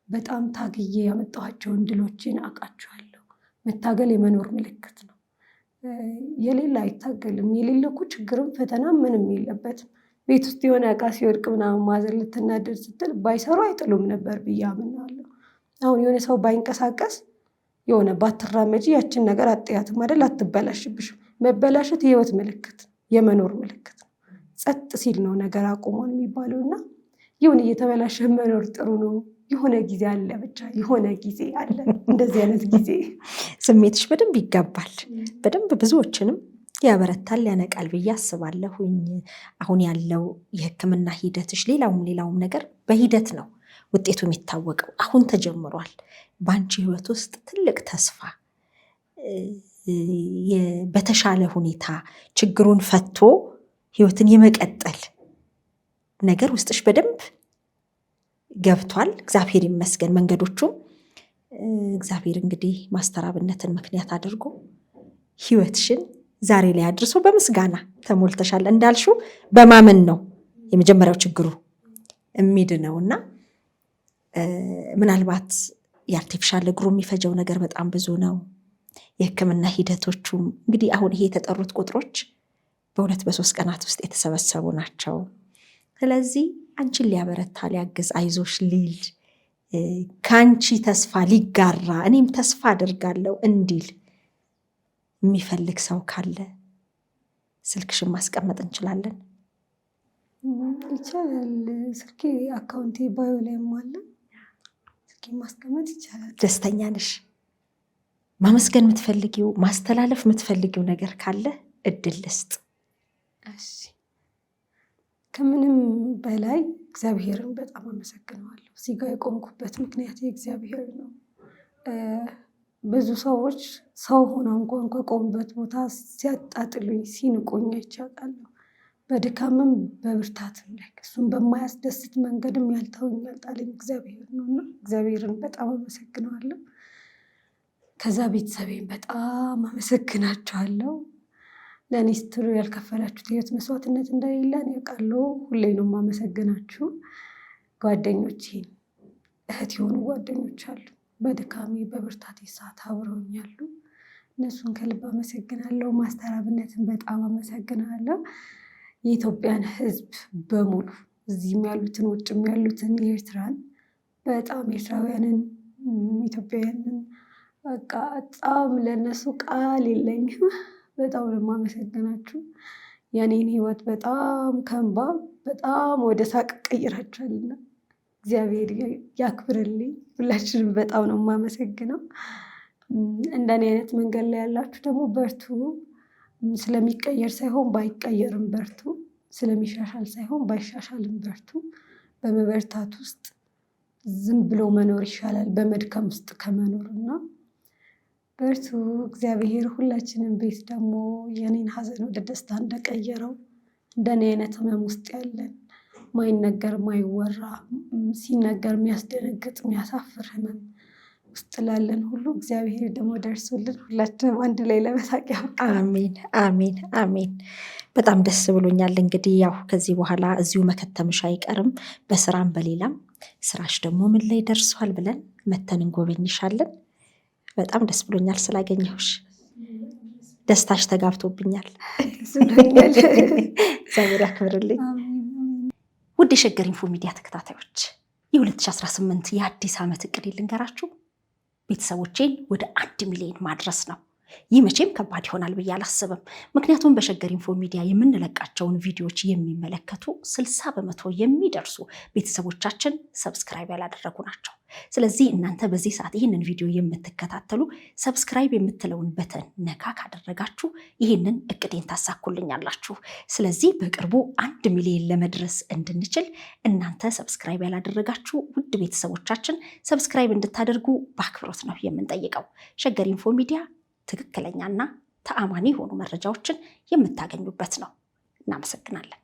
Speaker 1: በጣም ታግዬ ያመጣኋቸውን ድሎችን አውቃቸዋለሁ። መታገል የመኖር ምልክት ነው። የሌለ አይታገልም። የሌለ እኮ ችግርም ፈተናም ምንም የለበትም። ቤት ውስጥ የሆነ እቃ ሲወድቅ ምናምን ማዘር ልትናደድ ስትል ባይሰሩ አይጥሉም ነበር ብዬ አምናለሁ። አሁን የሆነ ሰው ባይንቀሳቀስ የሆነ ባትራመጂ ያችን ነገር አጥያትም አይደል? አትበላሽብሽም። መበላሸት የህይወት ምልክት፣ የመኖር ምልክት ነው። ጸጥ ሲል ነው ነገር አቁሟል የሚባለው እና ይሁን እየተበላሸ መኖር ጥሩ ነው። የሆነ ጊዜ አለ፣ ብቻ የሆነ ጊዜ አለ። እንደዚህ አይነት ጊዜ
Speaker 2: ስሜትሽ በደንብ ይጋባል። በደንብ ብዙዎችንም ያበረታል፣ ያነቃል ብዬ አስባለሁኝ። አሁን ያለው የህክምና ሂደትሽ ሌላውም ነገር በሂደት ነው ውጤቱ የሚታወቀው። አሁን ተጀምሯል። በአንቺ ህይወት ውስጥ ትልቅ ተስፋ፣ በተሻለ ሁኔታ ችግሩን ፈቶ ህይወትን የመቀጠል ነገር ውስጥሽ በደንብ ገብቷል። እግዚአብሔር ይመስገን። መንገዶቹም እግዚአብሔር እንግዲህ ማስተራብነትን ምክንያት አድርጎ ህይወትሽን ዛሬ ላይ አድርሶ በምስጋና ተሞልተሻል። እንዳልሽው በማመን ነው የመጀመሪያው ችግሩ የሚድነው እና ምናልባት የአርቲፊሻል እግሩ የሚፈጀው ነገር በጣም ብዙ ነው። የህክምና ሂደቶቹም እንግዲህ አሁን ይሄ የተጠሩት ቁጥሮች በ2 በ3 ቀናት ውስጥ የተሰበሰቡ ናቸው። ስለዚህ አንቺን ሊያበረታ ሊያግዝ፣ አይዞሽ ሊል ከአንቺ ተስፋ ሊጋራ እኔም ተስፋ አድርጋለሁ እንዲል የሚፈልግ ሰው ካለ ስልክሽን ማስቀመጥ እንችላለን።
Speaker 1: ይቻላል። ስልኬ አካውንቴ ባዮ ላይም አለ። ስልኬ ማስቀመጥ ይቻላል።
Speaker 2: ደስተኛ ነሽ? ማመስገን የምትፈልጊው ማስተላለፍ የምትፈልጊው ነገር ካለ እድል ልስጥ።
Speaker 1: እሺ፣ ከምንም በላይ እግዚአብሔርን በጣም አመሰግነዋለሁ። እዚህ ጋር የቆምኩበት ምክንያት እግዚአብሔር ነው። ብዙ ሰዎች ሰው ሆነው እንኳን ከቆሙበት ቦታ ሲያጣጥሉኝ፣ ሲንቁኝ አይቻለሁ። በድካምም በብርታትም ላይ እሱም በማያስደስት መንገድም ያልተውኝ ያልጣለኝ እግዚአብሔር ነው እና እግዚአብሔርን በጣም አመሰግነዋለሁ። ከዛ ቤተሰቤን በጣም አመሰግናቸዋለሁ። ለእኔ ስትሉ ያልከፈላችሁት የህይወት መስዋዕትነት እንደሌለ እኔ አውቃለሁ። ሁሌ ነው የማመሰግናችሁ። ጓደኞቼን፣ እህት የሆኑ ጓደኞች አሉ፣ በድካሜ በብርታቴ ሰዓት አብረውኛሉ። እነሱን ከልብ አመሰግናለሁ። ማስተራብነትን በጣም አመሰግናለሁ። የኢትዮጵያን ህዝብ በሙሉ እዚህም ያሉትን ውጭም ያሉትን የኤርትራን በጣም ኤርትራውያንን፣ ኢትዮጵያውያንን በቃ በጣም ለእነሱ ቃል የለኝም። በጣም ነው የማመሰግናችሁ። የኔን ህይወት በጣም ከእንባ በጣም ወደ ሳቅ ቀይራችኋልና እግዚአብሔር ያክብርልኝ። ሁላችንም በጣም ነው የማመሰግነው። እንደኔ አይነት መንገድ ላይ ያላችሁ ደግሞ በርቱ። ስለሚቀየር ሳይሆን ባይቀየርም በርቱ። ስለሚሻሻል ሳይሆን ባይሻሻልም በርቱ። በመበርታት ውስጥ ዝም ብሎ መኖር ይሻላል በመድከም ውስጥ ከመኖርና በርቱ። እግዚአብሔር ሁላችንም ቤት ደግሞ የኔን ሀዘን ወደ ደስታ እንደቀየረው እንደኔ አይነት ህመም ውስጥ ያለን ማይነገር ማይወራ ሲነገር የሚያስደነግጥ የሚያሳፍር ህመም ውስጥ ላለን ሁሉ እግዚአብሔር ደግሞ ደርሶልን ሁላችንም አንድ ላይ ለመሳቅ ያብቃን።
Speaker 2: አሜን አሜን አሜን። በጣም ደስ ብሎኛል። እንግዲህ ያው ከዚህ በኋላ እዚሁ መከተምሽ አይቀርም በስራም በሌላም። ስራሽ ደግሞ ምን ላይ ደርሷል ብለን መተን እንጎበኝሻለን። በጣም ደስ ብሎኛል ስላገኘሁሽ። ደስታሽ ተጋብቶብኛል። እግዚአብሔር ያክብርልኝ። ውድ የሸገር ኢንፎ ሚዲያ ተከታታዮች የ2018 የአዲስ ዓመት እቅድ ልንገራችሁ። ቤተሰቦቼን ወደ 1 ሚሊዮን ማድረስ ነው። ይህ መቼም ከባድ ይሆናል ብዬ አላስብም። ምክንያቱም በሸገር ኢንፎ ሚዲያ የምንለቃቸውን ቪዲዮዎች የሚመለከቱ 60 በመቶ የሚደርሱ ቤተሰቦቻችን ሰብስክራይብ ያላደረጉ ናቸው። ስለዚህ እናንተ በዚህ ሰዓት ይህንን ቪዲዮ የምትከታተሉ ሰብስክራይብ የምትለውን በተን ነካ ካደረጋችሁ ይህንን እቅዴን ታሳኩልኛላችሁ። ስለዚህ በቅርቡ 1 ሚሊዮን ለመድረስ እንድንችል እናንተ ሰብስክራይብ ያላደረጋችሁ ውድ ቤተሰቦቻችን ሰብስክራይብ እንድታደርጉ በአክብሮት ነው የምንጠይቀው። ሸገር ኢንፎ ሚዲያ ትክክለኛና ተአማኒ የሆኑ መረጃዎችን የምታገኙበት ነው። እናመሰግናለን።